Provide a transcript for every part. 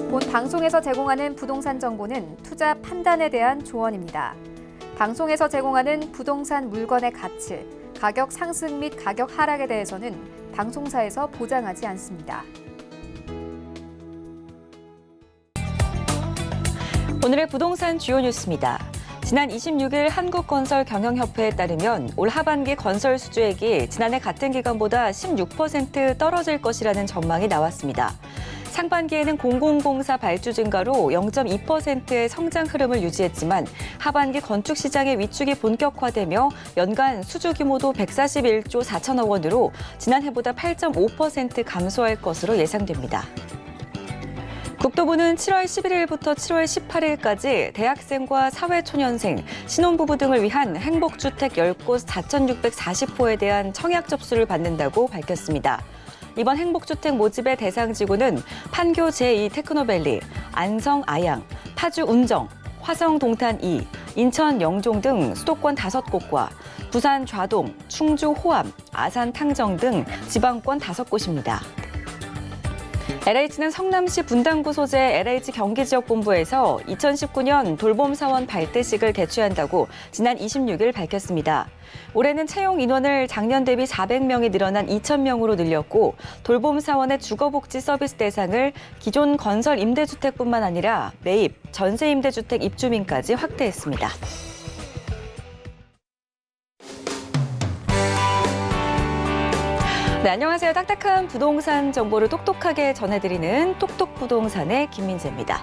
본 방송에서 제공하는 부동산 정보는 투자 판단에 대한 조언입니다. 방송에서 제공하는 부동산 물건의 가치, 가격 상승 및 가격 하락에 대해서는 방송사에서 보장하지 않습니다. 오늘의 부동산 주요 뉴스입니다. 지난 26일 한국건설경영협회에 따르면 올 하반기 건설 수주액이 지난해 같은 기간보다 16% 떨어질 것이라는 전망이 나왔습니다. 상반기에는 공공공사 발주 증가로 0.2%의 성장 흐름을 유지했지만 하반기 건축 시장의 위축이 본격화되며 연간 수주 규모도 141조 4천억 원으로 지난해보다 8.5% 감소할 것으로 예상됩니다. 국토부는 7월 11일부터 7월 18일까지 대학생과 사회초년생, 신혼부부 등을 위한 행복주택 10곳 4,640호에 대한 청약 접수를 받는다고 밝혔습니다. 이번 행복주택 모집의 대상지구는 판교 제2 테크노밸리, 안성 아양, 파주 운정, 화성 동탄 2, 인천 영종 등 수도권 5곳과 부산 좌동, 충주 호암, 아산 탕정 등 지방권 5곳입니다. LH는 성남시 분당구 소재 LH 경기지역본부에서 2019년 돌봄사원 발대식을 개최한다고 지난 26일 밝혔습니다. 올해는 채용 인원을 작년 대비 400명이 늘어난 2,000명으로 늘렸고 돌봄사원의 주거복지 서비스 대상을 기존 건설 임대주택뿐만 아니라 매입, 전세 임대주택 입주민까지 확대했습니다. 네, 안녕하세요. 딱딱한 부동산 정보를 똑똑하게 전해드리는 똑똑부동산의 김민재입니다.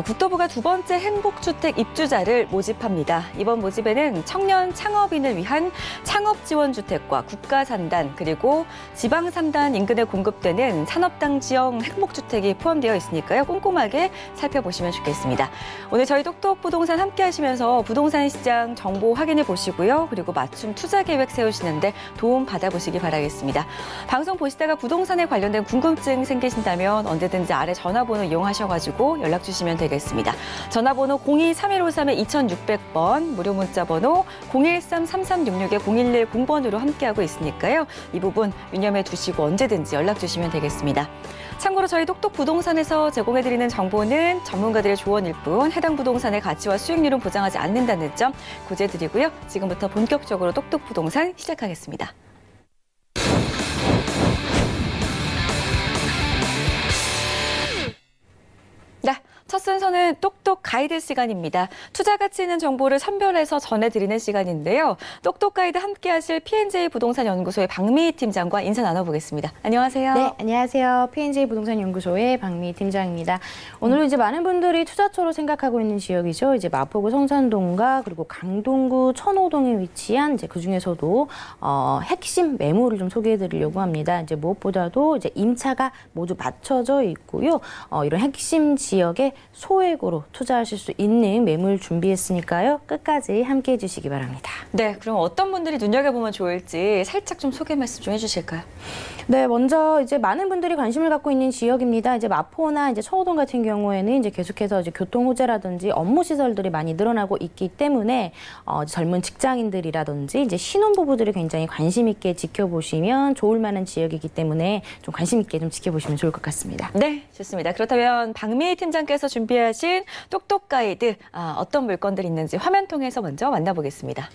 국토부가 두 번째 행복주택 입주자를 모집합니다. 이번 모집에는 청년 창업인을 위한 창업지원주택과 국가산단 그리고 지방산단 인근에 공급되는 산업단지형 행복주택이 포함되어 있으니까요. 꼼꼼하게 살펴보시면 좋겠습니다. 오늘 저희 똑똑부동산 함께 하시면서 부동산 시장 정보 확인해 보시고요. 그리고 맞춤 투자 계획 세우시는데 도움 받아보시기 바라겠습니다. 방송 보시다가 부동산에 관련된 궁금증 생기신다면 언제든지 아래 전화번호 이용하셔가지고 연락 주시면 되겠습니다. 전화번호 02-3153-2600번, 무료 문자번호 013-3366-0110번으로 함께하고 있으니까요. 이 부분 유념해 두시고 언제든지 연락 주시면 되겠습니다. 참고로 저희 똑똑부동산에서 제공해드리는 정보는 전문가들의 조언일 뿐 해당 부동산의 가치와 수익률은 보장하지 않는다는 점 고지해드리고요. 지금부터 본격적으로 똑똑부동산 시작하겠습니다. 네, 첫 순서는 똑똑 가이드 시간입니다. 투자 가치 있는 정보를 선별해서 전해드리는 시간인데요. 똑똑 가이드 함께하실 P&J 부동산 연구소의 박미희 팀장과 인사 나눠보겠습니다. 안녕하세요. 네, 안녕하세요. P&J 부동산 연구소의 박미희 팀장입니다. 오늘은 이제 많은 분들이 투자처로 생각하고 있는 지역이죠. 이제 마포구 성산동과 그리고 강동구 천호동에 위치한 이제 그 중에서도 핵심 매물을 좀 소개해드리려고 합니다. 이제 무엇보다도 이제 임차가 모두 맞춰져 있고요. 이런 핵심 지역에 소액으로 투자하실 수 있는 매물 준비했으니까요. 끝까지 함께해 주시기 바랍니다. 네, 그럼 어떤 분들이 눈여겨보면 좋을지 살짝 좀 소개 말씀 좀 해주실까요? 네, 먼저 이제 많은 분들이 관심을 갖고 있는 지역입니다. 이제 마포나 이제 천호동 같은 경우에는 이제 계속해서 이제 교통 호재라든지 업무 시설들이 많이 늘어나고 있기 때문에 젊은 직장인들이라든지 이제 신혼부부들이 굉장히 관심 있게 지켜보시면 좋을 만한 지역이기 때문에 좀 관심 있게 좀 지켜보시면 좋을 것 같습니다. 네, 좋습니다. 그렇다면 박미희 팀장께서 준비하신 똑똑 가이드 어떤 물건들이 있는지 화면 통해서 먼저 만나보겠습니다.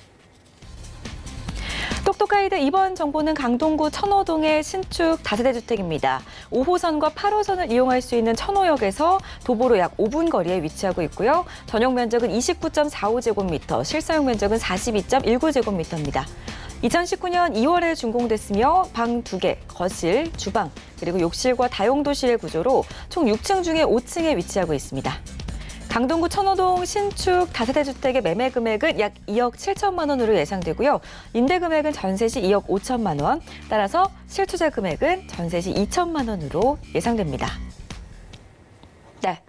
똑똑 가이드 이번 정보는 강동구 천호동의 신축 다세대 주택입니다. 5호선과 8호선을 이용할 수 있는 천호역에서 도보로 약 5분 거리에 위치하고 있고요. 전용 면적은 29.45제곱미터, 실사용 면적은 42.19제곱미터입니다. 2019년 2월에 준공됐으며 방 2개, 거실, 주방, 그리고 욕실과 다용도실의 구조로 총 6층 중에 5층에 위치하고 있습니다. 강동구 천호동 신축 다세대 주택의 매매 금액은 약 2억 7천만 원으로 예상되고요. 임대 금액은 전세 시 2억 5천만 원, 따라서 실투자 금액은 전세 시 2천만 원으로 예상됩니다. 네.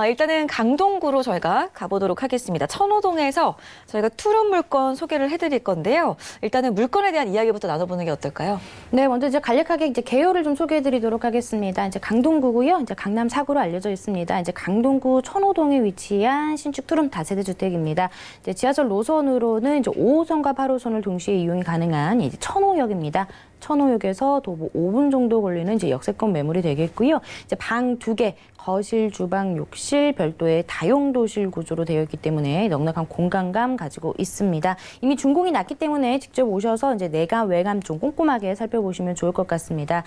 일단은 강동구로 저희가 가보도록 하겠습니다. 천호동에서 저희가 투룸 물건 소개를 해드릴 건데요. 일단은 물건에 대한 이야기부터 나눠보는 게 어떨까요? 네, 먼저 이제 간략하게 이제 개요를 좀 소개해드리도록 하겠습니다. 이제 강동구고요. 이제 강남 4구로 알려져 있습니다. 이제 강동구 천호동에 위치한 신축 투룸 다세대 주택입니다. 이제 지하철 노선으로는 이제 5호선과 8호선을 동시에 이용이 가능한 이제 천호역입니다. 천호역에서 도보 5분 정도 걸리는 이제 역세권 매물이 되겠고요. 이제 방 2개, 거실, 주방, 욕실 별도의 다용도실 구조로 되어 있기 때문에 넉넉한 공간감 가지고 있습니다. 이미 준공이 났기 때문에 직접 오셔서 이제 내감, 외감 좀 꼼꼼하게 살펴보시면 좋을 것 같습니다.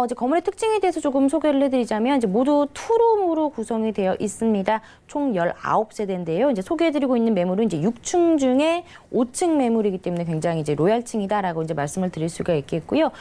이제 건물의 특징에 대해서 조금 소개를 해드리자면 이제 모두 투룸으로 구성이 되어 있습니다. 총 19세대인데요. 이제 소개해드리고 있는 매물은 이제 6층 중에 5층 매물이기 때문에 굉장히 이제 로얄층이다라고 이제 말씀을 드릴 수가 있겠고요.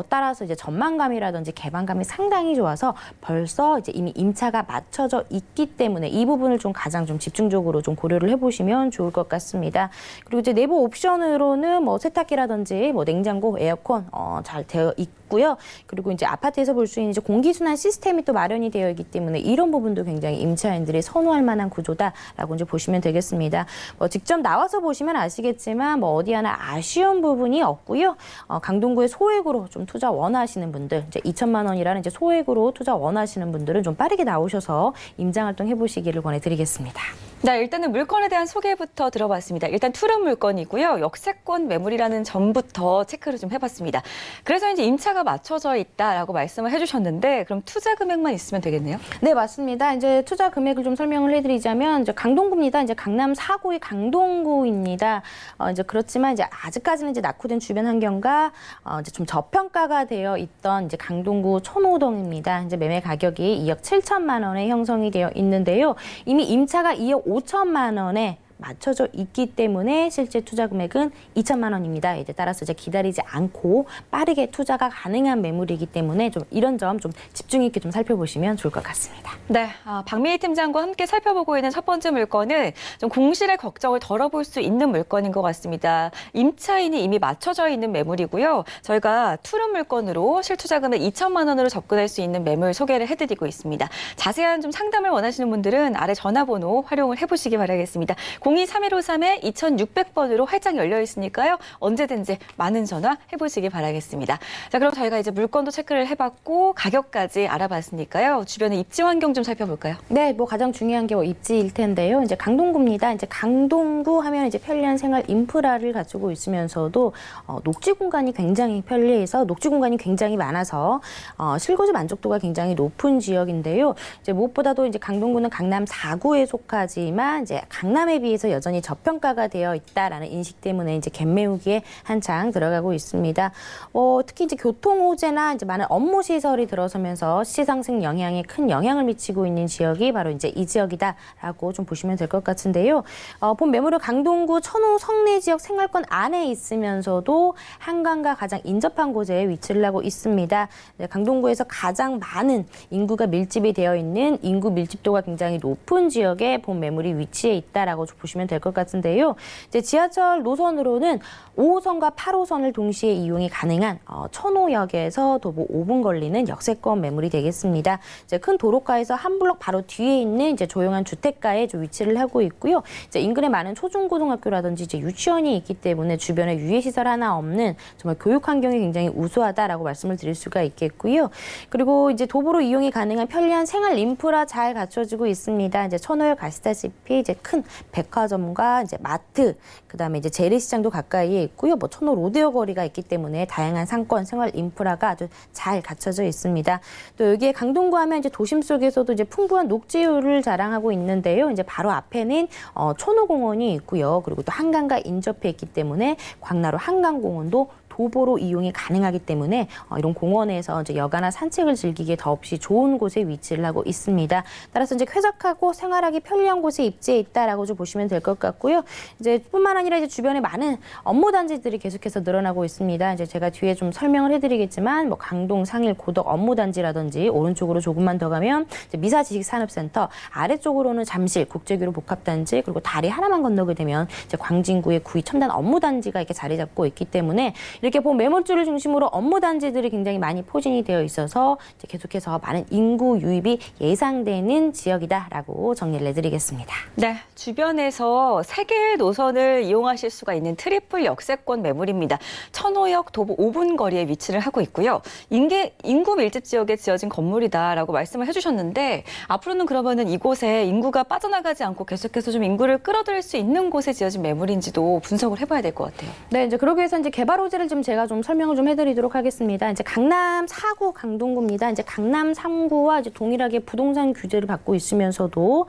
따라서 이제 전망감이라든지 개방감이 상당히 좋아서 벌써 이제 이미 임차가 맞춰져 있기 때문에 이 부분을 좀 가장 좀 집중적으로 좀 고려를 해보시면 좋을 것 같습니다. 그리고 이제 내부 옵션으로는 뭐 세탁기라든지 뭐 냉장고, 에어컨 잘 되어 있고요. 그리고 이제 아파트에서 볼 수 있는 이제 공기순환 시스템이 또 마련이 되어 있기 때문에 이런 부분도 굉장히 임차인들이 선호할 만한 구조다라고 이제 보시면 되겠습니다. 직접 나와서 보시면 아시겠지만 뭐 어디 하나 아쉬운 부분이 없고요. 강동구의 소액으로 좀 투자 원하시는 분들, 이제 2천만 원이라는 이제 소액으로 투자 원하시는 분들은 좀 빠르게 나오셔서 임장 활동 해보시기를 권해드리겠습니다. 네, 일단은 물건에 대한 소개부터 들어봤습니다. 일단 투룸 물건이고요. 역세권 매물이라는 점부터 체크를 좀 해봤습니다. 그래서 이제 임차가 맞춰져 있다라고 말씀을 해주셨는데 그럼 투자 금액만 있으면 되겠네요? 네, 맞습니다. 이제 투자 금액을 좀 설명을 해드리자면 이제 강동구입니다. 이제 강남 4구의 강동구입니다. 이제 그렇지만 이제 아직까지는 이제 낙후된 주변 환경과 이제 좀 저평가가 되어 있던 이제 강동구 천호동입니다. 이제 매매 가격이 2억 7천만 원에 형성이 되어 있는데요. 이미 임차가 2억 5천만 원에 맞춰져 있기 때문에 실제 투자 금액은 2천만 원입니다. 이제 따라서 이제 기다리지 않고 빠르게 투자가 가능한 매물이기 때문에 좀 이런 점 좀 집중 있게 좀 살펴보시면 좋을 것 같습니다. 네, 박미희 팀장과 함께 살펴보고 있는 첫 번째 물건은 좀 공실의 걱정을 덜어볼 수 있는 물건인 것 같습니다. 임차인이 이미 맞춰져 있는 매물이고요. 저희가 투룸 물건으로 실투자 금액 2천만 원으로 접근할 수 있는 매물 소개를 해드리고 있습니다. 자세한 좀 상담을 원하시는 분들은 아래 전화번호 활용을 해보시기 바라겠습니다. 023153-2600번으로 활짝 열려 있으니까요. 언제든지 많은 전화 해보시기 바라겠습니다. 자, 그럼 저희가 이제 물건도 체크를 해봤고 가격까지 알아봤으니까요. 주변의 입지 환경 좀 살펴볼까요? 네, 뭐 가장 중요한 게 입지일 텐데요. 이제 강동구입니다. 이제 강동구 하면 이제 편리한 생활 인프라를 가지고 있으면서도 녹지 공간이 굉장히 편리해서 녹지 공간이 굉장히 많아서 실거주 만족도가 굉장히 높은 지역인데요. 이제 무엇보다도 이제 강동구는 강남 4구에 속하지만 이제 강남에 비해서 여전히 저평가가 되어 있다라는 인식 때문에 이제 갭매우기에 한창 들어가고 있습니다. 특히 이제 교통 호재나 이제 많은 업무 시설이 들어서면서 시세 상승 영향에 큰 영향을 미치고 있는 지역이 바로 이제 이 지역이다라고 좀 보시면 될 것 같은데요. 본 매물은 강동구 천호 성내 지역 생활권 안에 있으면서도 한강과 가장 인접한 곳에 위치를 하고 있습니다. 강동구에서 가장 많은 인구가 밀집이 되어 있는 인구 밀집도가 굉장히 높은 지역에 본 매물이 위치해 있다라고 보시면 될 것 같은데요. 이제 지하철 노선으로는 5호선과 8호선을 동시에 이용이 가능한 천호역에서 도보 5분 걸리는 역세권 매물이 되겠습니다. 이제 큰 도로가에서 한 블록 바로 뒤에 있는 이제 조용한 주택가에 좀 위치를 하고 있고요. 이제 인근에 많은 초중고등학교라든지 이제 유치원이 있기 때문에 주변에 유해시설 하나 없는 정말 교육 환경이 굉장히 우수하다라고 말씀을 드릴 수가 있겠고요. 그리고 이제 도보로 이용이 가능한 편리한 생활 인프라 잘 갖춰지고 있습니다. 이제 천호역 아시다시피 이제 큰 백화점과 이제 마트, 그다음에 이제 재래시장도 가까이에 있고요. 뭐 천호 로데오 거리가 있기 때문에 다양한 상권, 생활 인프라가 아주 잘 갖춰져 있습니다. 또 여기에 강동구 하면 이제 도심 속에서도 이제 풍부한 녹지율을 자랑하고 있는데요. 이제 바로 앞에는 천호공원이 있고요. 그리고 또 한강과 인접해 있기 때문에 광나루 한강공원도 도보로 이용이 가능하기 때문에 이런 공원에서 이제 여가나 산책을 즐기기에 더없이 좋은 곳에 위치를 하고 있습니다. 따라서 이제 쾌적하고 생활하기 편리한 곳에 입지해 있다라고 좀 보시면 될 것 같고요. 이제 뿐만 아니라 이제 주변에 많은 업무 단지들이 계속해서 늘어나고 있습니다. 이제 제가 뒤에 좀 설명을 해드리겠지만 뭐 강동, 상일, 고덕 업무 단지라든지 오른쪽으로 조금만 더 가면 이제 미사지식산업센터, 아래쪽으로는 잠실, 국제교류 복합단지, 그리고 다리 하나만 건너게 되면 이제 광진구의 구의 첨단 업무 단지가 이렇게 자리 잡고 있기 때문에 이렇게 본 매물주를 중심으로 업무 단지들이 굉장히 많이 포진이 되어 있어서 이제 계속해서 많은 인구 유입이 예상되는 지역이다라고 정리를 해드리겠습니다. 네, 주변에서 3개의 노선을 이용하실 수가 있는 트리플 역세권 매물입니다. 천호역 도보 5분 거리에 위치를 하고 있고요. 인구 밀집 지역에 지어진 건물이다라고 말씀을 해주셨는데 앞으로는 그러면은 이곳에 인구가 빠져나가지 않고 계속해서 좀 인구를 끌어들일 수 있는 곳에 지어진 매물인지도 분석을 해봐야 될 것 같아요. 네, 이제 그러기 위해서 이제 개발 호재를 좀 제가 좀 설명을 좀 해드리도록 하겠습니다. 이제 강남 4구 강동구입니다. 이제 강남 3구와 이제 동일하게 부동산 규제를 받고 있으면서도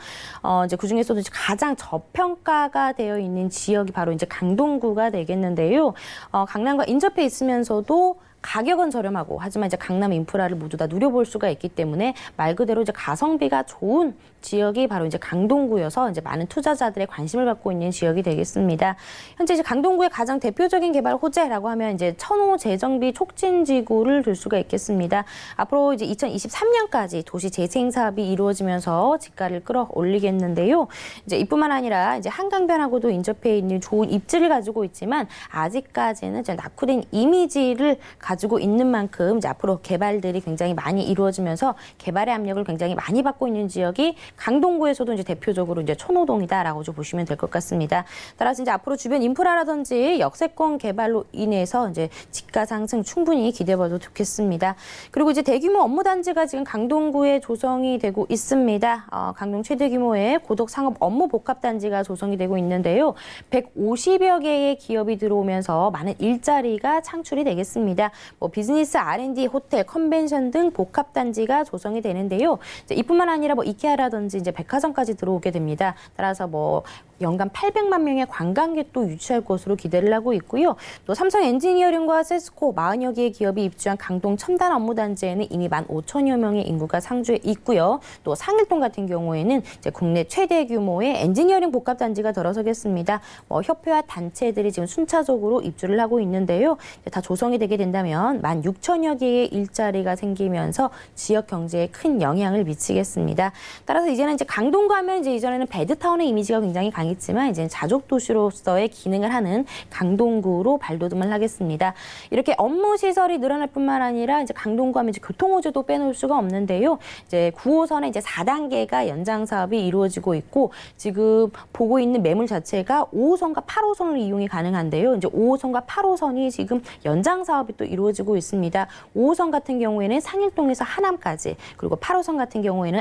이제 그 중에서도 이제 가장 저평가가 되어 있는 지역이 바로 이제 강동구가 되겠는데요. 강남과 인접해 있으면서도 가격은 저렴하고 하지만 이제 강남 인프라를 모두 다 누려볼 수가 있기 때문에 말 그대로 이제 가성비가 좋은 지역이 바로 이제 강동구여서 이제 많은 투자자들의 관심을 받고 있는 지역이 되겠습니다. 현재 이제 강동구의 가장 대표적인 개발 호재라고 하면 이제 천호 재정비 촉진지구를 들 수가 있겠습니다. 앞으로 이제 2023년까지 도시 재생 사업이 이루어지면서 집가를 끌어올리겠는데요. 이제 이뿐만 아니라 이제 한강변하고도 인접해 있는 좋은 입지를 가지고 있지만 아직까지는 이제 낙후된 이미지를 가지고 있는 만큼 이제 앞으로 개발들이 굉장히 많이 이루어지면서 개발의 압력을 굉장히 많이 받고 있는 지역이 강동구에서도 이제 대표적으로 이제 천호동이다라고 좀 보시면 될 것 같습니다. 따라서 이제 앞으로 주변 인프라라든지 역세권 개발로 인해서 이제 집가 상승 충분히 기대해봐도 좋겠습니다. 그리고 이제 대규모 업무 단지가 지금 강동구에 조성이 되고 있습니다. 강동 최대 규모의 고덕 상업 업무 복합 단지가 조성이 되고 있는데요. 150여 개의 기업이 들어오면서 많은 일자리가 창출이 되겠습니다. 뭐 비즈니스, R&D, 호텔, 컨벤션 등 복합 단지가 조성이 되는데요. 이뿐만 아니라 뭐 이케아라든지 이제 백화점까지 들어오게 됩니다. 따라서 뭐 연간 800만 명의 관광객도 유치할 것으로 기대를 하고 있고요. 또 삼성 엔지니어링과 세스코 40여 개의 기업이 입주한 강동 첨단 업무 단지에는 이미 15,000여 명의 인구가 상주해 있고요. 또 상일동 같은 경우에는 이제 국내 최대 규모의 엔지니어링 복합 단지가 들어서겠습니다. 뭐 협회와 단체들이 지금 순차적으로 입주를 하고 있는데요. 다 조성이 되게 된다면 16,000여 개의 일자리가 생기면서 지역 경제에 큰 영향을 미치겠습니다. 따라서 이제는 이제 강동구 하면 이제 이전에는 배드타운의 이미지가 굉장히 강했지만 이제는 자족 도시로서의 기능을 하는 강동구로 발돋움을 하겠습니다. 이렇게 업무 시설이 늘어날 뿐만 아니라 이제 강동구 하면 이제 교통 호재도 빼놓을 수가 없는데요. 이제 9호선의 이제 4단계가 연장 사업이 이루어지고 있고 지금 보고 있는 매물 자체가 5호선과 8호선을 이용이 가능한데요. 이제 5호선과 8호선이 지금 연장 사업이 또 이루어지고 있습니다. 5호선 같은 경우에는 상일동에서 하남까지 그리고 8호선 같은 경우에는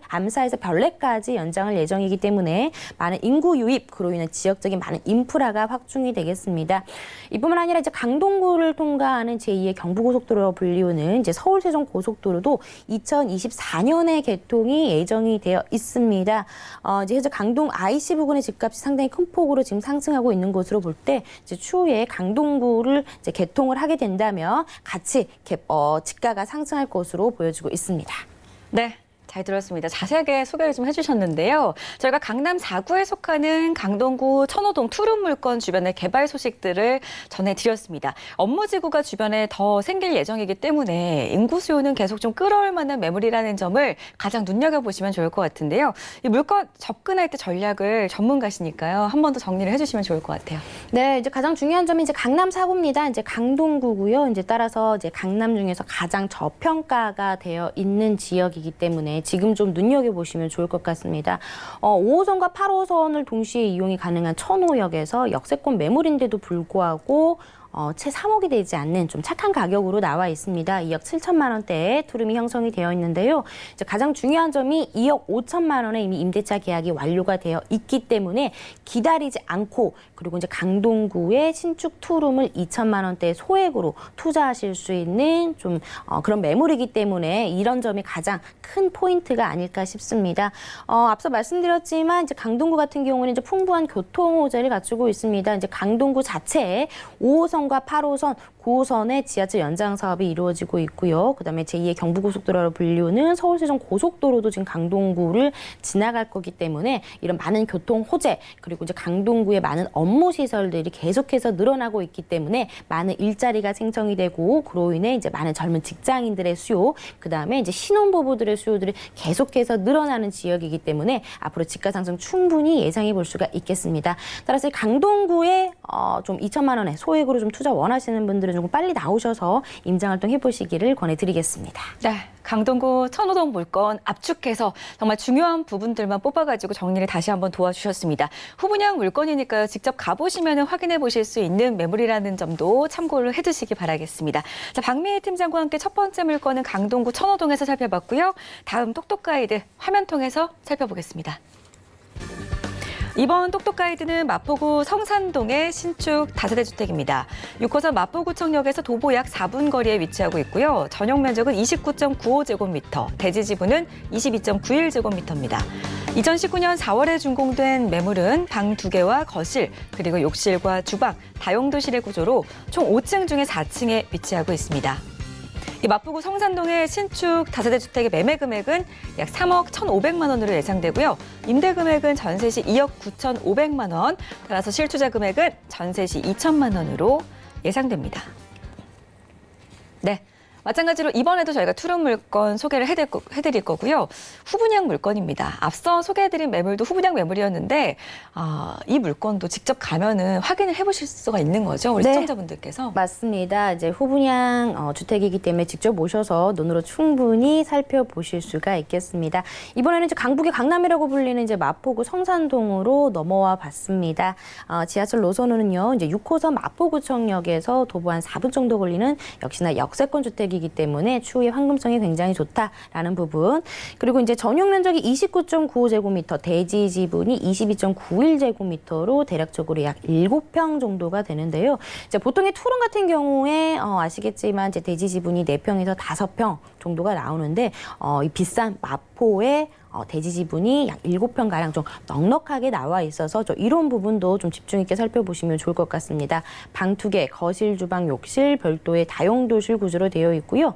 암사에서 별내까지 연장을 예정이기 때문에 많은 인구 유입, 그로 인한 지역적인 많은 인프라가 확충이 되겠습니다. 이뿐만 아니라 이제 강동구를 통과하는 제2의 경부고속도로로 불리우는 이제 서울 세종 고속도로도 2024년에 개통이 예정이 되어 있습니다. 이제 현재 강동 IC 부근의 집값이 상당히 큰 폭으로 지금 상승하고 있는 것으로 볼 때 이제 추후에 강동구를 이제 개통을 하게 된다면 같이 집가가 상승할 것으로 보여지고 있습니다. 네. 잘 들었습니다. 자세하게 소개를 좀 해주셨는데요. 저희가 강남 4구에 속하는 강동구 천호동 투룸 물건 주변의 개발 소식들을 전해드렸습니다. 업무지구가 주변에 더 생길 예정이기 때문에 인구 수요는 계속 좀 끌어올 만한 매물이라는 점을 가장 눈여겨보시면 좋을 것 같은데요. 이 물건 접근할 때 전략을 전문가시니까요. 한 번 더 정리를 해주시면 좋을 것 같아요. 네, 이제 가장 중요한 점이 이제 강남 4구입니다. 이제 강동구고요. 이제 따라서 이제 강남 중에서 가장 저평가가 되어 있는 지역이기 때문에 지금 좀 눈여겨보시면 좋을 것 같습니다. 5호선과 8호선을 동시에 이용이 가능한 천호역에서 역세권 매물인데도 불구하고 채 3억이 되지 않는 좀 착한 가격으로 나와 있습니다. 2억 7천만 원대에 투룸이 형성이 되어 있는데요. 이제 가장 중요한 점이 2억 5천만 원에 이미 임대차 계약이 완료가 되어 있기 때문에 기다리지 않고 그리고 이제 강동구의 신축 투룸을 2천만 원대 소액으로 투자하실 수 있는 좀 그런 매물이기 때문에 이런 점이 가장 큰 포인트가 아닐까 싶습니다. 앞서 말씀드렸지만 이제 강동구 같은 경우는 이제 풍부한 교통 호재를 갖추고 있습니다. 이제 강동구 자체에 5호선 과 8호선, 9호선의 지하철 연장 사업이 이루어지고 있고요. 그다음에 제2의 경부고속도로로 불리우는 서울세종 고속도로도 지금 강동구를 지나갈 거기 때문에 이런 많은 교통 호재 그리고 이제 강동구의 많은 업무 시설들이 계속해서 늘어나고 있기 때문에 많은 일자리가 생성이 되고 그로 인해 이제 많은 젊은 직장인들의 수요, 그다음에 이제 신혼부부들의 수요들이 계속해서 늘어나는 지역이기 때문에 앞으로 집가 상승 충분히 예상해 볼 수가 있겠습니다. 따라서 강동구에 좀 2천만 원에 소액으로 좀 투자 원하시는 분들은 조금 빨리 나오셔서 임장활동 해보시기를 권해드리겠습니다. 네, 강동구 천호동 물건 압축해서 정말 중요한 부분들만 뽑아가지고 정리를 다시 한번 도와주셨습니다. 후분양 물건이니까요. 직접 가보시면 확인해 보실 수 있는 매물이라는 점도 참고를 해두시기 바라겠습니다. 자, 박미애 팀장과 함께 첫 번째 물건은 강동구 천호동에서 살펴봤고요. 다음 똑똑 가이드 화면 통해서 살펴보겠습니다. 이번 똑똑 가이드는 마포구 성산동의 신축 다세대 주택입니다. 6호선 마포구청역에서 도보 약 4분 거리에 위치하고 있고요. 전용 면적은 29.95제곱미터, 대지 지분은 22.91제곱미터입니다. 2019년 4월에 준공된 매물은 방 2개와 거실, 그리고 욕실과 주방, 다용도실의 구조로 총 5층 중에 4층에 위치하고 있습니다. 이 마포구 성산동의 신축 다세대 주택의 매매 금액은 약 3억 1,500만 원으로 예상되고요. 임대 금액은 전세 시 2억 9,500만 원, 따라서 실투자 금액은 전세 시 2천만 원으로 예상됩니다. 네. 마찬가지로 이번에도 저희가 투룸 물건 소개를 해드릴 거고요. 후분양 물건입니다. 앞서 소개해드린 매물도 후분양 매물이었는데 이 물건도 직접 가면은 확인을 해보실 수가 있는 거죠, 우리 네. 시청자분들께서. 맞습니다. 이제 후분양 주택이기 때문에 직접 오셔서 눈으로 충분히 살펴보실 수가 있겠습니다. 이번에는 이제 강북의 강남이라고 불리는 이제 마포구 성산동으로 넘어와 봤습니다. 지하철 노선으로는요, 이제 6호선 마포구청역에서 도보 한 4분 정도 걸리는 역시나 역세권 주택이기 때문에 추후의 황금성이 굉장히 좋다라는 부분. 그리고 이제 전용 면적이 29.95제곱미터, 대지 지분이 22.91제곱미터로 대략적으로 약 7평 정도가 되는데요. 이제 보통의 투룸 같은 경우에 아시겠지만 이제 대지 지분이 4평에서 5평 정도가 나오는데 이 비싼 마포의 대지 지분이 약 7평가량 좀 넉넉하게 나와 있어서 이런 부분도 좀 집중 있게 살펴보시면 좋을 것 같습니다. 방 2개, 거실, 주방, 욕실, 별도의 다용도실 구조로 되어 있고요.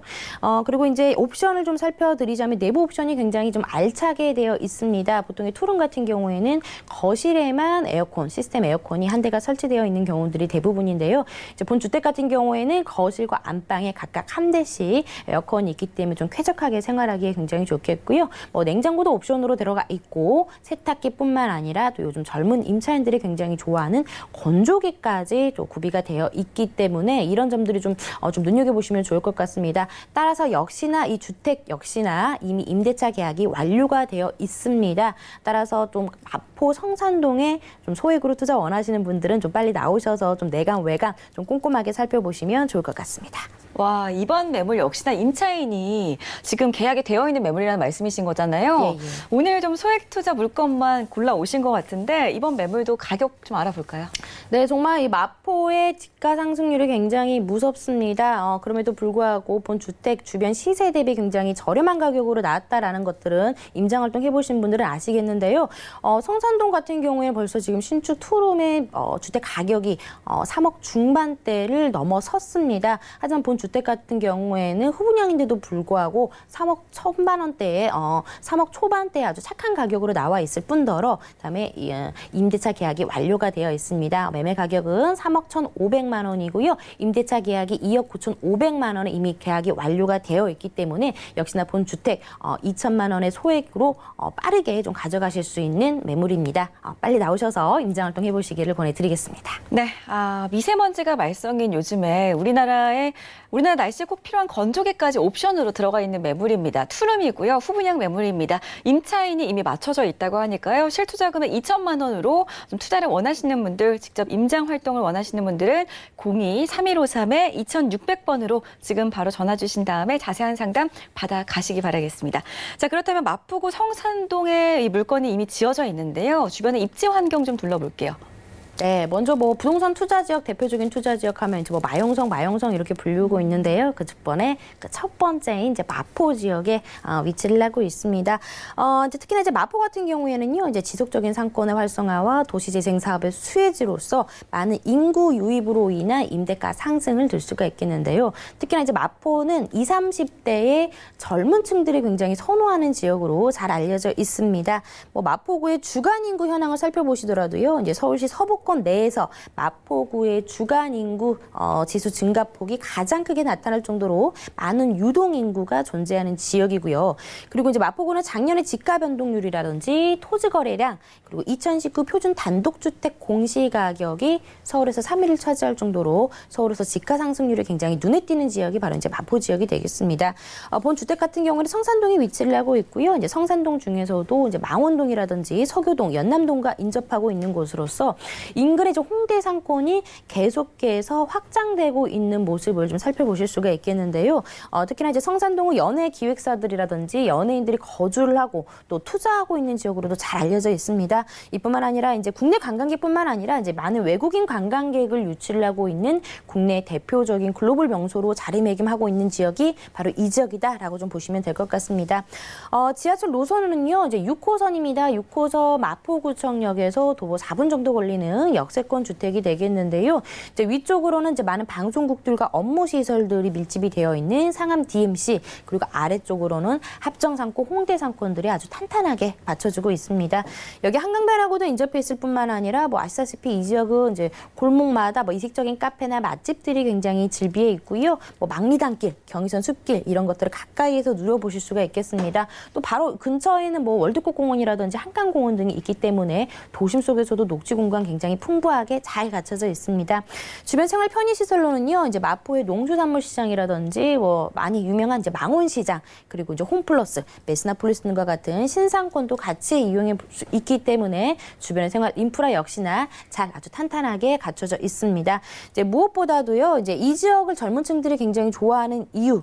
그리고 이제 옵션을 좀 살펴드리자면 내부 옵션이 굉장히 좀 알차게 되어 있습니다. 보통의 투룸 같은 경우에는 거실에만 에어컨, 시스템 에어컨이 한 대가 설치되어 있는 경우들이 대부분인데요. 이제 본 주택 같은 경우에는 거실과 안방에 각각 한 대씩 에어컨이 있기 때문에 좀 쾌적하게 생활하기에 굉장히 좋겠고요. 냉장고도 옵션으로 들어가 있고 세탁기뿐만 아니라 또 요즘 젊은 임차인들이 굉장히 좋아하는 건조기까지 또 구비가 되어 있기 때문에 이런 점들이 좀 눈여겨보시면 좋을 것 같습니다. 따라서 역시나 이 주택 역시나 이미 임대차 계약이 완료가 되어 있습니다. 따라서 좀 마포 성산동에 좀 소액으로 투자 원하시는 분들은 좀 빨리 나오셔서 좀 내관 외관 좀 꼼꼼하게 살펴보시면 좋을 것 같습니다. 와, 이번 매물 역시나 임차인이 지금 계약이 되어 있는 매물이라는 말씀이신 거잖아요. 예, 예. 오늘 좀 소액 투자 물건만 골라 오신 것 같은데 이번 매물도 가격 좀 알아볼까요? 네, 정말 이 마포의 집가 상승률이 굉장히 무섭습니다. 그럼에도 불구하고 본 주택 주변 시세 대비 굉장히 저렴한 가격으로 나왔다라는 것들은 임장활동 해보신 분들은 아시겠는데요. 성산동 같은 경우에 벌써 지금 신축 투룸의 주택 가격이 3억 중반대를 넘어섰습니다. 하지만 본 주택 같은 경우에는 후분양인데도 불구하고 3억 1천만 원대에 3억 초반대에 아주 착한 가격으로 나와 있을 뿐더러 그다음에 임대차 계약이 완료가 되어 있습니다. 매매 가격은 3억 1,500만 원이고요. 임대차 계약이 2억 9,500만 원에 이미 계약이 완료가 되어 있기 때문에 역시나 본 주택 2천만 원의 소액으로 빠르게 좀 가져가실 수 있는 매물입니다. 빨리 나오셔서 임장활동 해보시기를 권해드리겠습니다. 네, 미세먼지가 말썽인 요즘에 우리나라 날씨에 꼭 필요한 건조기까지 옵션으로 들어가 있는 매물입니다. 투룸이고요. 후분양 매물입니다. 임차인이 이미 맞춰져 있다고 하니까요. 실투자 금액 2천만 원으로 좀 투자를 원하시는 분들, 직접 임장 활동을 원하시는 분들은 02-3153-2600번으로 지금 바로 전화 주신 다음에 자세한 상담 받아 가시기 바라겠습니다. 자, 그렇다면 마포구 성산동에 이 물건이 이미 지어져 있는데요. 주변의 입지 환경 좀 둘러볼게요. 네, 먼저 부동산 투자 지역, 대표적인 투자 지역 하면 이제 마용성 이렇게 불리우고 있는데요. 그 첫 번째인 이제 마포 지역에 위치를 하고 있습니다. 이제 특히나 이제 마포 같은 경우에는요, 이제 지속적인 상권의 활성화와 도시재생 사업의 수혜지로서 많은 인구 유입으로 인한 임대가 상승을 들 수가 있겠는데요. 특히나 이제 마포는 20, 30대의 젊은 층들이 굉장히 선호하는 지역으로 잘 알려져 있습니다. 마포구의 주간 인구 현황을 살펴보시더라도요, 이제 서울시 서부권 내에서 마포구의 주간 인구 지수 증가폭이 가장 크게 나타날 정도로 많은 유동 인구가 존재하는 지역이고요. 그리고 이제 마포구는 작년에 집가 변동률이라든지 토지 거래량 그리고 2019 표준 단독주택 공시가격이 서울에서 3위를 차지할 정도로 서울에서 집가 상승률이 굉장히 눈에 띄는 지역이 바로 이제 마포 지역이 되겠습니다. 본 주택 같은 경우는 성산동에 위치를 하고 있고요. 이제 성산동 중에서도 이제 망원동이라든지 서교동, 연남동과 인접하고 있는 곳으로서 인근의 좀 홍대 상권이 계속해서 확장되고 있는 모습을 좀 살펴보실 수가 있겠는데요. 특히나 이제 성산동은 연예 기획사들이라든지 연예인들이 거주를 하고 또 투자하고 있는 지역으로도 잘 알려져 있습니다. 이뿐만 아니라 이제 국내 관광객뿐만 아니라 이제 많은 외국인 관광객을 유치를 하고 있는 국내 대표적인 글로벌 명소로 자리매김하고 있는 지역이 바로 이 지역이다라고 좀 보시면 될 것 같습니다. 지하철 노선은요, 이제 6호선입니다. 6호선 마포구청역에서 도보 4분 정도 걸리는 역세권 주택이 되겠는데요. 이제 위쪽으로는 이제 많은 방송국들과 업무 시설들이 밀집이 되어 있는 상암 DMC, 그리고 아래쪽으로는 합정상권, 홍대상권들이 아주 탄탄하게 받쳐주고 있습니다. 여기 한강변하고도 인접해 있을 뿐만 아니라 뭐 아시다시피 이 지역은 이제 골목마다 뭐 이색적인 카페나 맛집들이 굉장히 즐비해 있고요. 뭐 망리단길, 경의선 숲길 이런 것들을 가까이에서 누려보실 수가 있겠습니다. 또 바로 근처에는 뭐 월드컵공원이라든지 한강공원 등이 있기 때문에 도심 속에서도 녹지 공간 굉장히 풍부하게 잘 갖춰져 있습니다. 주변 생활 편의시설로는요, 이제 마포의 농수산물시장이라든지 뭐 많이 유명한 이제 망원시장, 그리고 이제 홈플러스, 메스나폴리스 등과 같은 신상권도 같이 이용해 볼 수 있기 때문에 주변의 생활 인프라 역시나 잘 아주 탄탄하게 갖춰져 있습니다. 이제 무엇보다도요, 이제 이 지역을 젊은 층들이 굉장히 좋아하는 이유,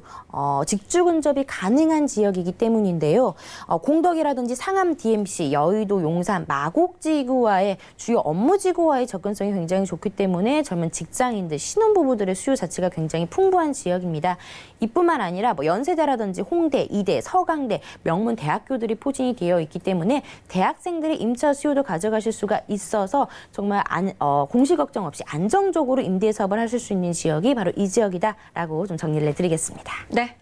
직주 근접이 가능한 지역이기 때문인데요. 공덕이라든지 상암 DMC, 여의도, 용산, 마곡지구와의 주요 업무지구와의 접근성이 굉장히 좋기 때문에 젊은 직장인들, 신혼부부들의 수요 자체가 굉장히 풍부한 지역입니다. 이뿐만 아니라 뭐 연세대라든지 홍대, 이대, 서강대, 명문 대학교들이 포진이 되어 있기 때문에 대학생들의 임차 수요도 가져가실 수가 있어서 정말 공시 걱정 없이 안정적으로 임대 사업을 하실 수 있는 지역이 바로 이 지역이다라고 좀 정리를 해드리겠습니다. 네,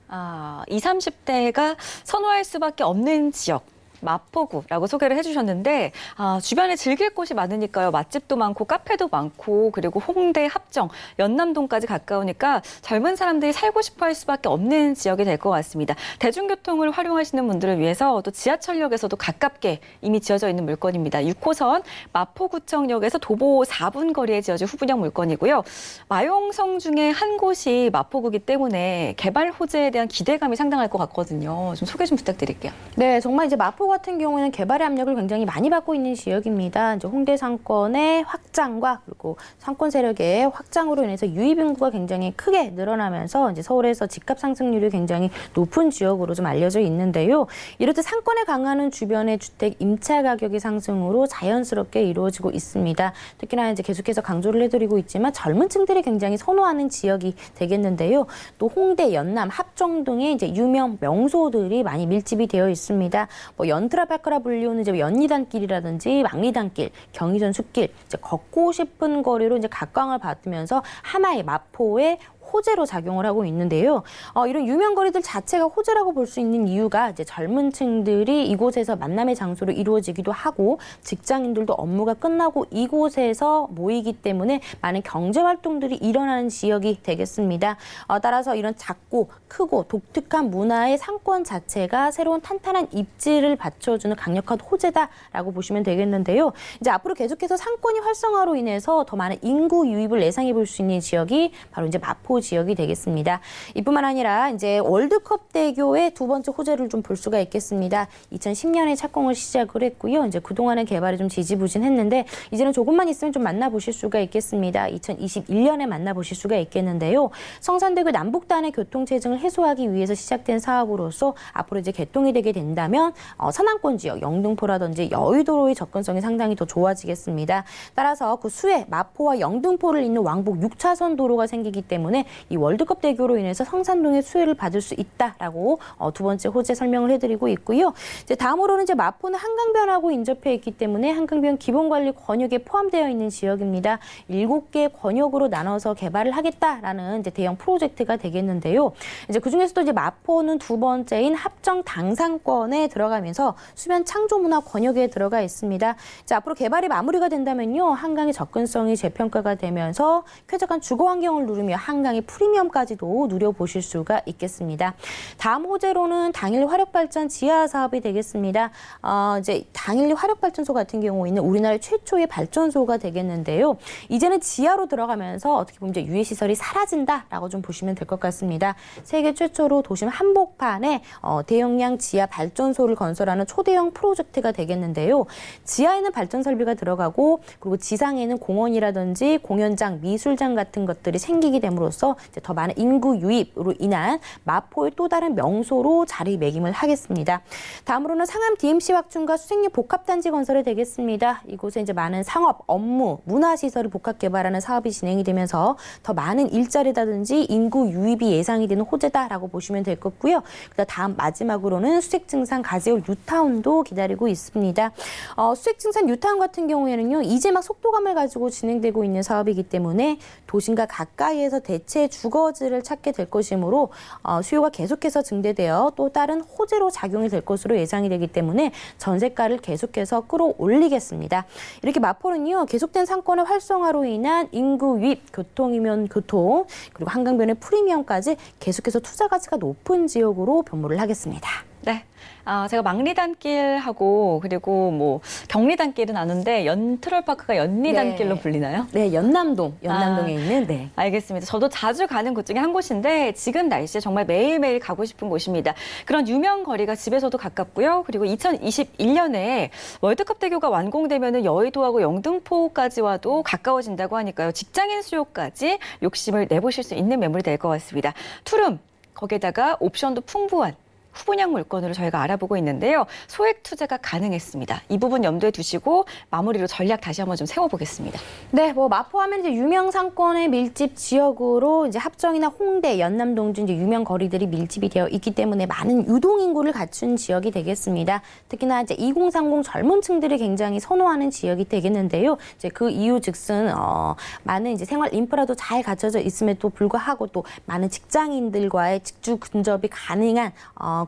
20, 30대가 선호할 수밖에 없는 지역. 마포구라고 소개를 해주셨는데 주변에 즐길 곳이 많으니까요. 맛집도 많고 카페도 많고 그리고 홍대, 합정, 연남동까지 가까우니까 젊은 사람들이 살고 싶어 할 수밖에 없는 지역이 될 것 같습니다. 대중교통을 활용하시는 분들을 위해서 또 지하철역에서도 가깝게 이미 지어져 있는 물건입니다. 6호선 마포구청역에서 도보 4분 거리에 지어진 후분양 물건이고요. 마용성 중에 한 곳이 마포구이기 때문에 개발 호재에 대한 기대감이 상당할 것 같거든요. 좀 소개 좀 부탁드릴게요. 네, 정말 이제 마포 같은 경우에는 개발의 압력을 굉장히 많이 받고 있는 지역입니다. 이제 홍대 상권의 확장과 그리고 상권 세력의 확장으로 인해서 유입 인구가 굉장히 크게 늘어나면서 이제 서울에서 집값 상승률이 굉장히 높은 지역으로 좀 알려져 있는데요. 이렇듯 상권에 강하는 주변의 주택 임차 가격의 상승으로 자연스럽게 이루어지고 있습니다. 특히나 이제 계속해서 강조를 해드리고 있지만 젊은 층들이 굉장히 선호하는 지역이 되겠는데요. 또 홍대, 연남, 합정 등의 이제 유명 명소들이 많이 밀집이 되어 있습니다. 뭐 연트라파크라 불리우는 이제 연리단길이라든지 망리단길, 경의선 숲길, 이제 걷고 싶은 거리로 이제 각광을 받으면서 하나의 마포의 호재로 작용을 하고 있는데요. 이런 유명 거리들 자체가 호재라고 볼 수 있는 이유가 이제 젊은 층들이 이곳에서 만남의 장소로 이루어지기도 하고 직장인들도 업무가 끝나고 이곳에서 모이기 때문에 많은 경제 활동들이 일어나는 지역이 되겠습니다. 따라서 이런 작고 크고 독특한 문화의 상권 자체가 새로운 탄탄한 입지를 받쳐주는 강력한 호재다라고 보시면 되겠는데요. 이제 앞으로 계속해서 상권이 활성화로 인해서 더 많은 인구 유입을 예상해 볼 수 있는 지역이 바로 이제 마포 지역이 되겠습니다. 이뿐만 아니라 이제 월드컵 대교의 두 번째 호재를 좀 볼 수가 있겠습니다. 2010년에 착공을 시작을 했고요. 이제 그동안의 개발이 좀 지지부진했는데 이제는 조금만 있으면 좀 만나보실 수가 있겠습니다. 2021년에 만나보실 수가 있겠는데요. 성산대교 남북단의 교통체증을 해소하기 위해서 시작된 사업으로서 앞으로 이제 개통이 되게 된다면 서남권 지역, 영등포라든지 여의도로의 접근성이 상당히 더 좋아지겠습니다. 따라서 그 수해 마포와 영등포를 잇는 왕복 6차선 도로가 생기기 때문에 이 월드컵 대교로 인해서 성산동의 수혜를 받을 수 있다라고 두 번째 호재 설명을 해드리고 있고요. 이제 다음으로는 이제 마포는 한강변하고 인접해 있기 때문에 한강변 기본관리 권역에 포함되어 있는 지역입니다. 7개 권역으로 나눠서 개발을 하겠다라는 이제 대형 프로젝트가 되겠는데요. 이제 그 중에서도 이제 마포는 두 번째인 합정 당상권에 들어가면서 수변 창조문화 권역에 들어가 있습니다. 이제 앞으로 개발이 마무리가 된다면요, 한강의 접근성이 재평가가 되면서 쾌적한 주거 환경을 누리며 한강의 프리미엄까지도 누려보실 수가 있겠습니다. 다음 호재로는 당일 화력발전 지하 사업이 되겠습니다. 이제 당일 화력발전소 같은 경우에는 우리나라 최초의 발전소가 되겠는데요. 이제는 지하로 들어가면서 어떻게 보면 이제 유해 시설이 사라진다라고 좀 보시면 될 것 같습니다. 세계 최초로 도심 한복판에 대용량 지하 발전소를 건설하는 초대형 프로젝트가 되겠는데요. 지하에는 발전 설비가 들어가고 그리고 지상에는 공원이라든지 공연장, 미술장 같은 것들이 생기게 됨으로써 이제 더 많은 인구 유입으로 인한 마포의 또 다른 명소로 자리매김을 하겠습니다. 다음으로는 상암 DMC 확충과 수생리 복합단지 건설이 되겠습니다. 이곳에 이제 많은 상업, 업무, 문화시설을 복합 개발하는 사업이 진행이 되면서 더 많은 일자리라든지 인구 유입이 예상이 되는 호재다라고 보시면 될 거고요. 다음 마지막으로는 수색증산 가재울 뉴타운도 기다리고 있습니다. 수색증산 뉴타운 같은 경우에는요, 이제 막 속도감을 가지고 진행되고 있는 사업이기 때문에 도심과 가까이에서 대체 주거지를 찾게 될 것이므로 수요가 계속해서 증대되어 또 다른 호재로 작용이 될 것으로 예상이 되기 때문에 전세가를 계속해서 끌어올리겠습니다. 이렇게 마포는요, 계속된 상권의 활성화로 인한 인구 유입, 교통이면 교통, 그리고 한강변의 프리미엄까지 계속해서 투자 가치가 높은 지역으로 변모를 하겠습니다. 네. 제가 망리단길하고 그리고 뭐 경리단길은 아는데 트롤파크가 연리단길로 불리나요? 네, 연남동에 있는 네. 알겠습니다. 저도 자주 가는 곳 중에 한 곳인데 지금 날씨에 정말 매일매일 가고 싶은 곳입니다. 그런 유명 거리가 집에서도 가깝고요. 그리고 2021년에 월드컵 대교가 완공되면 여의도하고 영등포까지 와도 가까워진다고 하니까요. 직장인 수요까지 욕심을 내보실 수 있는 매물이 될 것 같습니다. 투룸, 거기에다가 옵션도 풍부한 후분양 물건으로 저희가 알아보고 있는데요. 소액 투자가 가능했습니다. 이 부분 염두에 두시고 마무리로 전략 다시 한번 좀 세워보겠습니다. 네, 마포하면 이제 유명 상권의 밀집 지역으로 이제 합정이나 홍대, 연남동 등 이제 유명 거리들이 밀집이 되어 있기 때문에 많은 유동 인구를 갖춘 지역이 되겠습니다. 특히나 이제 2030 젊은층들이 굉장히 선호하는 지역이 되겠는데요. 이제 그 이유즉슨 많은 이제 생활 인프라도 잘 갖춰져 있음에도 불구하고 또 많은 직장인들과의 직주 근접이 가능한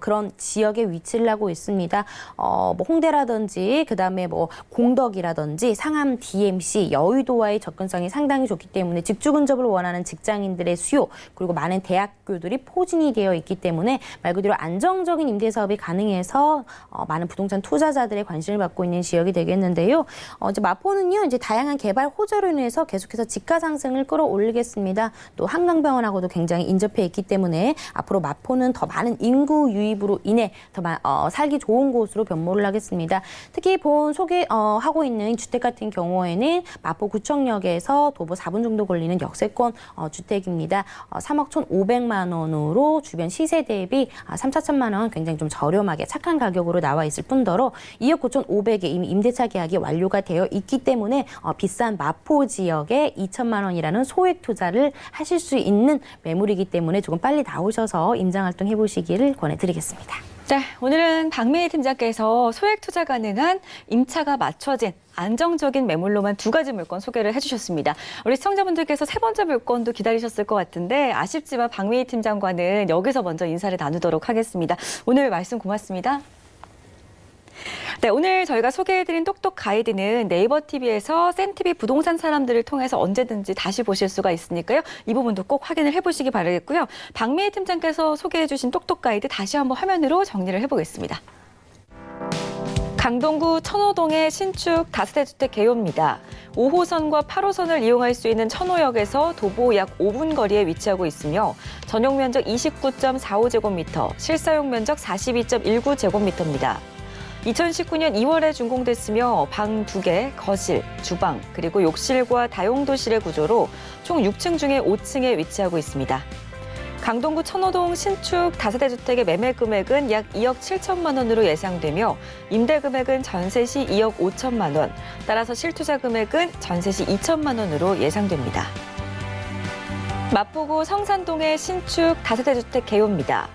그런 지역에 위치를 하고 있습니다. 뭐 홍대라든지 그다음에 뭐 공덕이라든지 상암 DMC, 여의도와의 접근성이 상당히 좋기 때문에 직주 근접을 원하는 직장인들의 수요, 그리고 많은 대학교들이 포진이 되어 있기 때문에 말 그대로 안정적인 임대 사업이 가능해서 많은 부동산 투자자들의 관심을 받고 있는 지역이 되겠는데요. 이제 마포는요, 이제 다양한 개발 호재로 인해서 계속해서 집가 상승을 끌어올리겠습니다. 또 한강병원하고도 굉장히 인접해 있기 때문에 앞으로 마포는 더 많은 인구 유입으로 인해 더 살기 좋은 곳으로 변모를 하겠습니다. 특히 본 소개하고 있는 주택 같은 경우에는 마포구청역에서 도보 4분 정도 걸리는 역세권 주택입니다. 3억 1,500만 원으로 주변 시세 대비 3, 4천만 원 굉장히 좀 저렴하게 착한 가격으로 나와 있을 뿐더러 2억 9,500에 이미 임대차 계약이 완료가 되어 있기 때문에 비싼 마포 지역에 2천만 원이라는 소액 투자를 하실 수 있는 매물이기 때문에 조금 빨리 나오셔서 임장활동 해보시기를 권해드리겠습니다. 네, 오늘은 박미희 팀장께서 소액 투자 가능한 임차가 맞춰진 안정적인 매물로만 2가지 물건 소개를 해주셨습니다. 우리 시청자분들께서 3번째 물건도 기다리셨을 것 같은데 아쉽지만 박미희 팀장과는 여기서 먼저 인사를 나누도록 하겠습니다. 오늘 말씀 고맙습니다. 네, 오늘 저희가 소개해드린 똑똑 가이드는 네이버 TV에서 센TV 부동산 사람들을 통해서 언제든지 다시 보실 수가 있으니까요. 이 부분도 꼭 확인을 해보시기 바라겠고요. 박미희 팀장께서 소개해주신 똑똑 가이드 다시 한번 화면으로 정리를 해보겠습니다. 강동구 천호동의 신축 다세대 주택 개요입니다. 5호선과 8호선을 이용할 수 있는 천호역에서 도보 약 5분 거리에 위치하고 있으며 전용 면적 29.45제곱미터, 실사용 면적 42.19제곱미터입니다. 2019년 2월에 준공됐으며 방 2개, 거실, 주방, 그리고 욕실과 다용도실의 구조로 총 6층 중에 5층에 위치하고 있습니다. 강동구 천호동 신축 다세대 주택의 매매 금액은 약 2억 7천만 원으로 예상되며 임대 금액은 전세 시 2억 5천만 원, 따라서 실투자 금액은 전세 시 2천만 원으로 예상됩니다. 마포구 성산동의 신축 다세대 주택 개요입니다.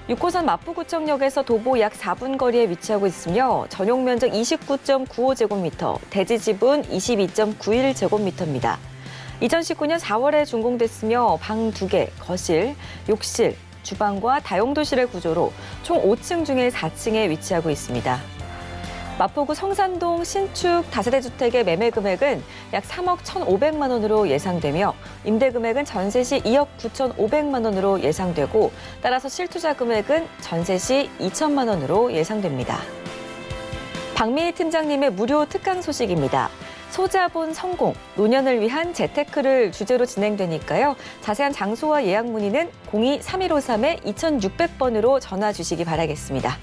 6호선 마포구청역에서 도보 약 4분 거리에 위치하고 있으며 전용 면적 29.95제곱미터, 대지 지분 22.91제곱미터입니다. 2019년 4월에 준공됐으며 방 2개, 거실, 욕실, 주방과 다용도실의 구조로 총 5층 중에 4층에 위치하고 있습니다. 마포구 성산동 신축 다세대 주택의 매매 금액은 약 3억 1,500만 원으로 예상되며 임대 금액은 전세 시 2억 9,500만 원으로 예상되고 따라서 실투자 금액은 전세 시 2천만 원으로 예상됩니다. 박미희 팀장님의 무료 특강 소식입니다. 소자본 성공, 노년을 위한 재테크를 주제로 진행되니까요. 자세한 장소와 예약 문의는 02-3153-2600번으로 전화 주시기 바라겠습니다.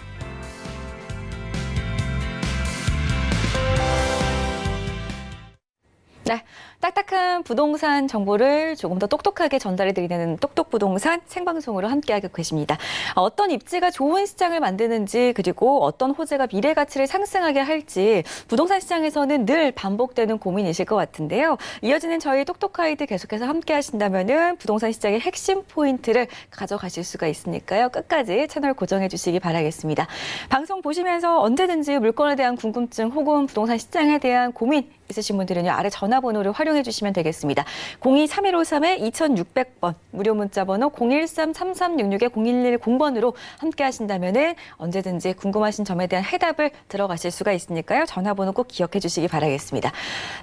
네, 딱딱한 부동산 정보를 조금 더 똑똑하게 전달해드리는 똑똑부동산 생방송으로 함께하고 계십니다. 어떤 입지가 좋은 시장을 만드는지 그리고 어떤 호재가 미래 가치를 상승하게 할지 부동산 시장에서는 늘 반복되는 고민이실 것 같은데요. 이어지는 저희 똑똑하이들 계속해서 함께 하신다면은 부동산 시장의 핵심 포인트를 가져가실 수가 있으니까요. 끝까지 채널 고정해 주시기 바라겠습니다. 방송 보시면서 언제든지 물건에 대한 궁금증 혹은 부동산 시장에 대한 고민 있으신 분들은요. 아래 전화번호를 활용해 주시면 되겠습니다. 02-3153-2600번 무료 문자번호 013-3366-0110번으로 함께 하신다면 언제든지 궁금하신 점에 대한 해답을 들어가실 수가 있으니까요. 전화번호 꼭 기억해 주시기 바라겠습니다.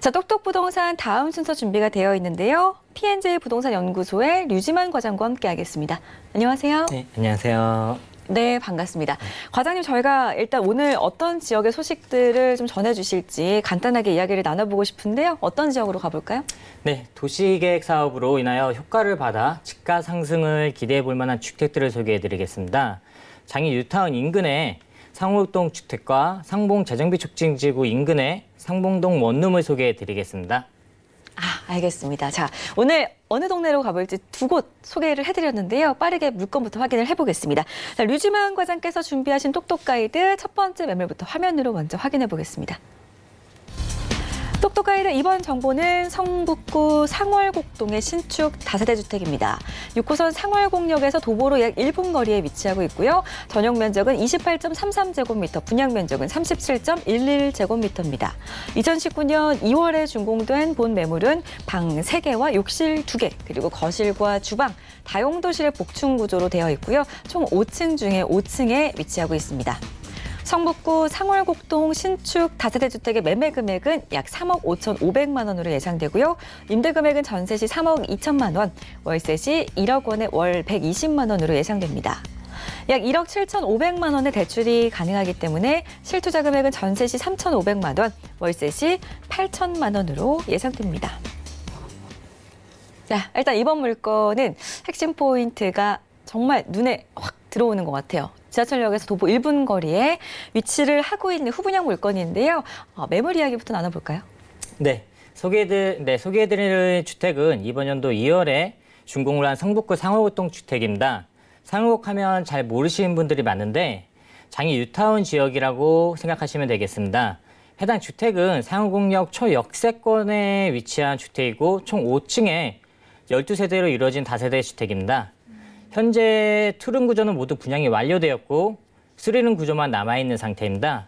자, 똑똑부동산 다음 순서 준비가 되어 있는데요. P&J 부동산 연구소의 류지만 과장과 함께 하겠습니다. 안녕하세요. 네, 안녕하세요. 네, 반갑습니다. 과장님, 저희가 일단 오늘 어떤 지역의 소식들을 좀 전해주실지 간단하게 이야기를 나눠보고 싶은데요. 어떤 지역으로 가볼까요? 네, 도시계획 사업으로 인하여 효과를 받아 집가 상승을 기대해 볼 만한 주택들을 소개해 드리겠습니다. 장이 뉴타운 인근의 상호동 주택과 상봉 재정비 촉진지구 인근의 상봉동 원룸을 소개해 드리겠습니다. 알겠습니다. 자, 오늘 어느 동네로 가볼지 두 곳 소개를 해드렸는데요. 빠르게 물건부터 확인을 해보겠습니다. 자, 류지만 과장께서 준비하신 똑똑 가이드 첫 번째 매물부터 화면으로 먼저 확인해 보겠습니다. 똑똑 가이드 이번 정보는 성북구 상월곡동의 신축 다세대 주택입니다. 6호선 상월곡역에서 도보로 약 1분 거리에 위치하고 있고요. 전용 면적은 28.33제곱미터, 분양 면적은 37.11제곱미터입니다. 2019년 2월에 준공된 본 매물은 방 3개와 욕실 2개, 그리고 거실과 주방, 다용도실의 복층 구조로 되어 있고요. 총 5층 중에 5층에 위치하고 있습니다. 성북구 상월곡동 신축 다세대 주택의 매매 금액은 약 3억 5,500만 원으로 예상되고요. 임대 금액은 전세 시 3억 2천만 원, 월세 시 1억 원에 월 120만 원으로 예상됩니다. 약 1억 7,500만 원의 대출이 가능하기 때문에 실투자 금액은 전세 시 3,500만 원, 월세 시 8천만 원으로 예상됩니다. 자, 일단 이번 물건은 핵심 포인트가 정말 눈에 확 들어오는 것 같아요. 지하철역에서 도보 1분 거리에 위치를 하고 있는 후분양 물건인데요. 매물 이야기부터 나눠볼까요? 네, 소개해드릴 주택은 이번 연도 2월에 준공을 한 성북구 상월곡동 주택입니다. 상월곡 하면 잘 모르시는 분들이 많은데 장이 뉴타운 지역이라고 생각하시면 되겠습니다. 해당 주택은 상월곡역 초역세권에 위치한 주택이고 총 5층에 12세대로 이루어진 다세대 주택입니다. 현재 투룸 구조는 모두 분양이 완료되었고 3룸 구조만 남아있는 상태입니다.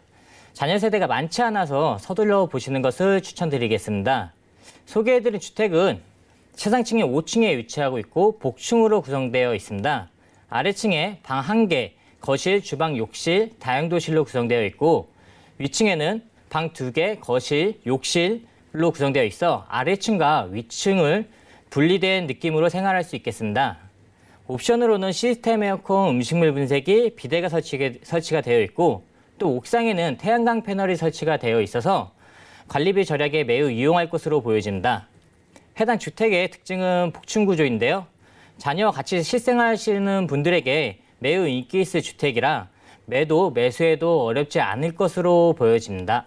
자녀 세대가 많지 않아서 서둘러 보시는 것을 추천드리겠습니다. 소개해드린 주택은 최상층이 5층에 위치하고 있고 복층으로 구성되어 있습니다. 아래층에 방 1개, 거실, 주방, 욕실, 다용도실로 구성되어 있고 위층에는 방 2개, 거실, 욕실로 구성되어 있어 아래층과 위층을 분리된 느낌으로 생활할 수 있겠습니다. 옵션으로는 시스템 에어컨, 음식물 분쇄기, 비대가 설치가 되어 있고 또 옥상에는 태양광 패널이 설치가 되어 있어서 관리비 절약에 매우 유용할 것으로 보여집니다. 해당 주택의 특징은 복층 구조인데요. 자녀와 같이 실생하시는 분들에게 매우 인기 있을 주택이라 매수에도 어렵지 않을 것으로 보여집니다.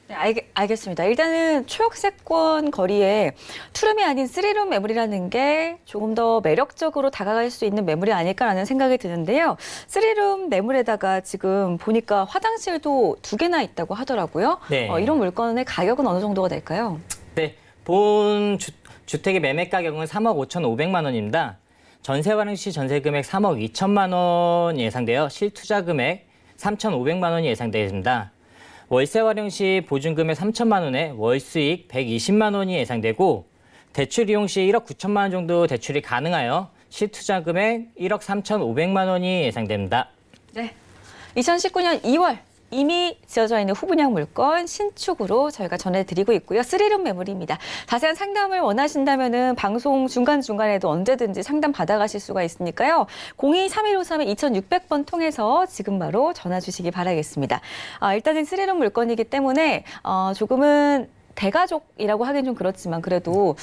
네, 알겠습니다. 일단은 초역세권 거리에 투룸이 아닌 3룸 매물이라는 게 조금 더 매력적으로 다가갈 수 있는 매물이 아닐까라는 생각이 드는데요. 3룸 매물에다가 지금 보니까 화장실도 2개나 있다고 하더라고요. 네. 이런 물건의 가격은 어느 정도가 될까요? 네, 본 주택의 매매 가격은 3억 5,500만 원입니다. 전세 활용 시 전세 금액 3억 2천만 원 예상되어 실투자 금액 3,500만 원이 예상되습니다. 월세 활용 시 보증금액 3천만 원에 월 수익 120만 원이 예상되고 대출 이용 시 1억 9천만 원 정도 대출이 가능하여 실투자 금액 1억 3,500만 원이 예상됩니다. 네. 2019년 2월 이미 지어져 있는 후분양 물건 신축으로 저희가 전해드리고 있고요. 3룸 매물입니다. 자세한 상담을 원하신다면은 방송 중간중간에도 언제든지 상담 받아가실 수가 있으니까요. 02-3153-2600번 통해서 지금 바로 전화 주시기 바라겠습니다. 일단은 3룸 물건이기 때문에 조금은 대가족이라고 하긴 좀 그렇지만 그래도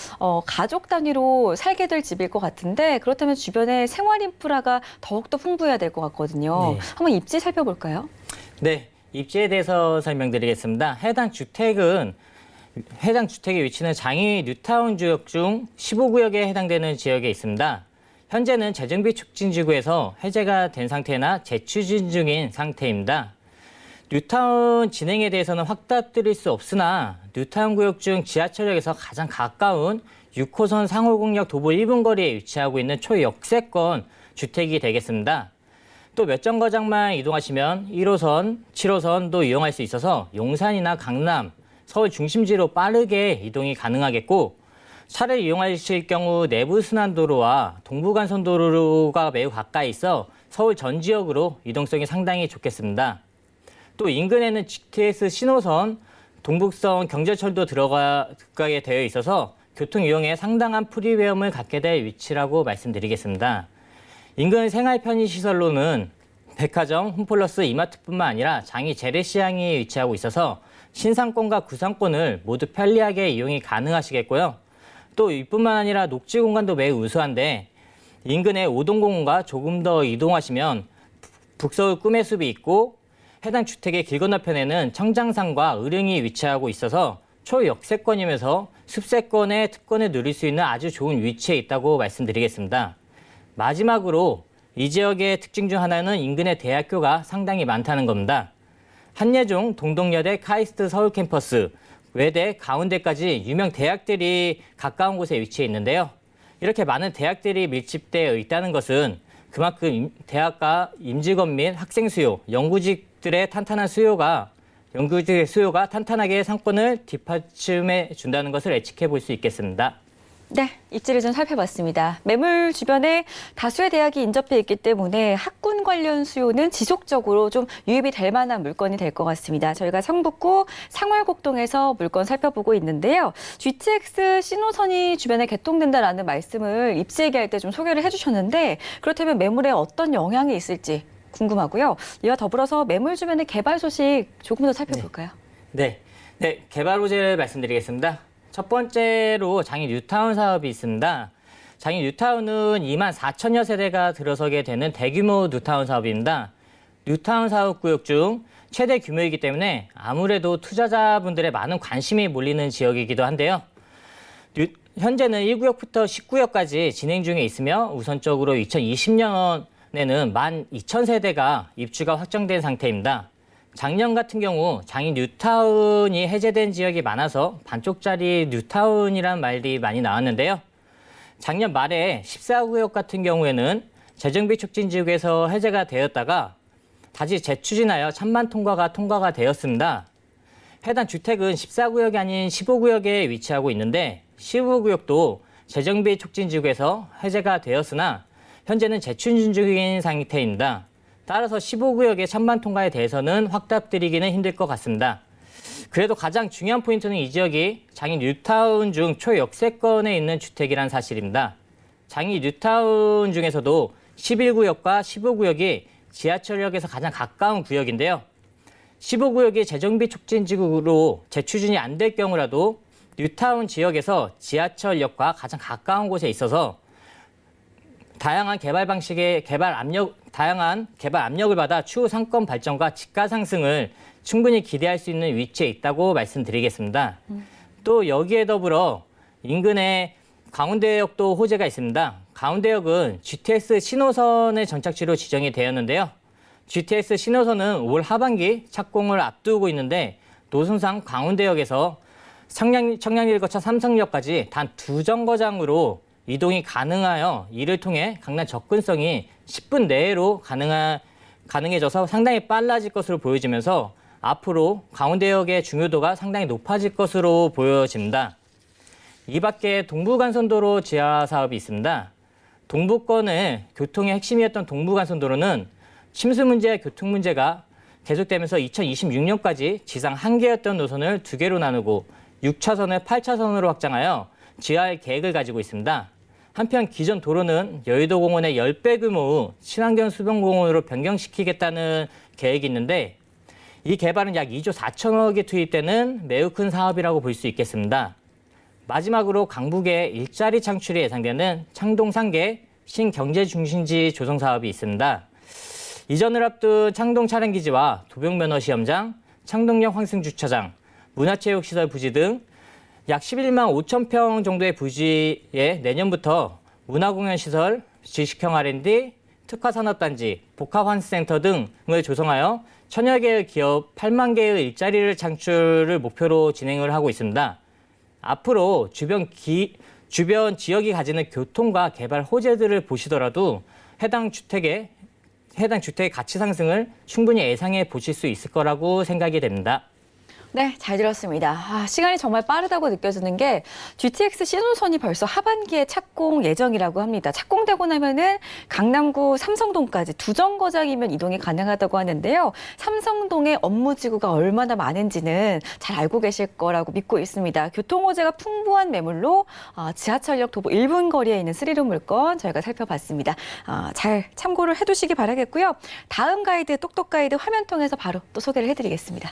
가족 단위로 살게 될 집일 것 같은데 그렇다면 주변에 생활 인프라가 더욱더 풍부해야 될 것 같거든요. 네. 한번 입지 살펴볼까요? 네, 입지에 대해서 설명드리겠습니다. 해당 주택의 위치는 장위 뉴타운 지역 중 15구역에 해당되는 지역에 있습니다. 현재는 재정비 촉진지구에서 해제가 된 상태나 재추진 중인 상태입니다. 뉴타운 진행에 대해서는 확답드릴 수 없으나 뉴타운 구역 중 지하철역에서 가장 가까운 6호선 상호공역 도보 1분 거리에 위치하고 있는 초역세권 주택이 되겠습니다. 또 몇 정거장만 이동하시면 1호선, 7호선도 이용할 수 있어서 용산이나 강남, 서울 중심지로 빠르게 이동이 가능하겠고 차를 이용하실 경우 내부순환도로와 동부간선도로가 매우 가까이 있어 서울 전 지역으로 이동성이 상당히 좋겠습니다. 또 인근에는 GTX 신호선, 동북선 경제철도 들어가게 되어 있어서 교통 이용에 상당한 프리미엄을 갖게 될 위치라고 말씀드리겠습니다. 인근 생활 편의시설로는 백화점, 홈플러스, 이마트뿐만 아니라 장위 재래시장이 위치하고 있어서 신상권과 구상권을 모두 편리하게 이용이 가능하시겠고요. 또 이뿐만 아니라 녹지 공간도 매우 우수한데 인근의 오동공원과 조금 더 이동하시면 북서울 꿈의 숲이 있고 해당 주택의 길 건너편에는 청장산과 의릉이 위치하고 있어서 초역세권이면서 숲세권의 특권을 누릴 수 있는 아주 좋은 위치에 있다고 말씀드리겠습니다. 마지막으로 이 지역의 특징 중 하나는 인근의 대학교가 상당히 많다는 겁니다. 한예종, 동덕여대, 카이스트 서울 캠퍼스, 외대, 가운데까지 유명 대학들이 가까운 곳에 위치해 있는데요. 이렇게 많은 대학들이 밀집되어 있다는 것은 그만큼 대학과 임직원 및 학생 수요, 연구직의 수요가 탄탄하게 상권을 뒷받침해 준다는 것을 예측해 볼 수 있겠습니다. 네, 입지를 좀 살펴봤습니다. 매물 주변에 다수의 대학이 인접해 있기 때문에 학군 관련 수요는 지속적으로 좀 유입이 될 만한 물건이 될 것 같습니다. 저희가 성북구 상월곡동에서 물건 살펴보고 있는데요. GTX 신호선이 주변에 개통된다라는 말씀을 입지 얘기할 때 좀 소개를 해주셨는데 그렇다면 매물에 어떤 영향이 있을지 궁금하고요. 이와 더불어서 매물 주변의 개발 소식 조금 더 살펴볼까요? 네, 개발 호재를 말씀드리겠습니다. 첫 번째로 장위 뉴타운 사업이 있습니다. 장위 뉴타운은 2만 4천여 세대가 들어서게 되는 대규모 뉴타운 사업입니다. 뉴타운 사업 구역 중 최대 규모이기 때문에 아무래도 투자자분들의 많은 관심이 몰리는 지역이기도 한데요. 현재는 1구역부터 10구역까지 진행 중에 있으며 우선적으로 2020년에는 12,000세대가 입주가 확정된 상태입니다. 작년 같은 경우 장위 뉴타운이 해제된 지역이 많아서 반쪽짜리 뉴타운이란 말이 많이 나왔는데요. 작년 말에 14구역 같은 경우에는 재정비 촉진지구에서 해제가 되었다가 다시 재추진하여 찬반 통과가 되었습니다. 해당 주택은 14구역이 아닌 15구역에 위치하고 있는데 15구역도 재정비 촉진지구에서 해제가 되었으나 현재는 재추진 중인 상태입니다. 따라서 15구역의 찬반 통과에 대해서는 확답드리기는 힘들 것 같습니다. 그래도 가장 중요한 포인트는 이 지역이 장위 뉴타운 중 초역세권에 있는 주택이란 사실입니다. 장위 뉴타운 중에서도 11구역과 15구역이 지하철역에서 가장 가까운 구역인데요. 15구역이 재정비 촉진지구로 재추진이 안 될 경우라도 뉴타운 지역에서 지하철역과 가장 가까운 곳에 있어서 다양한 개발 압력을 받아 추후 상권 발전과 집가 상승을 충분히 기대할 수 있는 위치에 있다고 말씀드리겠습니다. 또 여기에 더불어 인근에 강운대역도 호재가 있습니다. 강운대역은 GTX 신호선의 전착지로 지정이 되었는데요. GTX 신호선은 올 하반기 착공을 앞두고 있는데 노선상 강운대역에서 청량리를 거쳐 삼성역까지 단 2정거장으로 이동이 가능하여 이를 통해 강남 접근성이 10분 내로 가능해져서 상당히 빨라질 것으로 보여지면서 앞으로 강원대역의 중요도가 상당히 높아질 것으로 보여집니다. 이 밖에 동부간선도로 지하 사업이 있습니다. 동부권의 교통의 핵심이었던 동부간선도로는 침수 문제와 교통 문제가 계속되면서 2026년까지 지상 1개였던 노선을 2개로 나누고 6차선을 8차선으로 확장하여 지하할 계획을 가지고 있습니다. 한편 기존 도로는 여의도 공원의 10배 규모의 친환경 수변공원으로 변경시키겠다는 계획이 있는데 이 개발은 약 2조 4천억이 투입되는 매우 큰 사업이라고 볼 수 있겠습니다. 마지막으로 강북의 일자리 창출이 예상되는 창동 3개 신경제중심지 조성 사업이 있습니다. 이전을 앞둔 창동 차량기지와 도병면허 시험장, 창동역 환승주차장, 문화체육시설 부지 등 약 11만 5천 평 정도의 부지에 내년부터 문화공연시설, 지식형 R&D, 특화산업단지, 복합환승센터 등을 조성하여 천여 개의 기업 8만 개의 일자리를 창출을 목표로 진행을 하고 있습니다. 앞으로 주변 지역이 가지는 교통과 개발 호재들을 보시더라도 해당 주택의 가치 상승을 충분히 예상해 보실 수 있을 거라고 생각이 됩니다. 네, 잘 들었습니다. 시간이 정말 빠르다고 느껴지는 게 GTX 신호선이 벌써 하반기에 착공 예정이라고 합니다. 착공되고 나면은 강남구 삼성동까지 두 정거장이면 이동이 가능하다고 하는데요. 삼성동의 업무지구가 얼마나 많은지는 잘 알고 계실 거라고 믿고 있습니다. 교통호재가 풍부한 매물로 지하철역 도보 1분 거리에 있는 스리룸 물건 저희가 살펴봤습니다. 잘 참고를 해두시기 바라겠고요. 다음 가이드, 똑똑가이드 화면 통해서 바로 또 소개를 해드리겠습니다.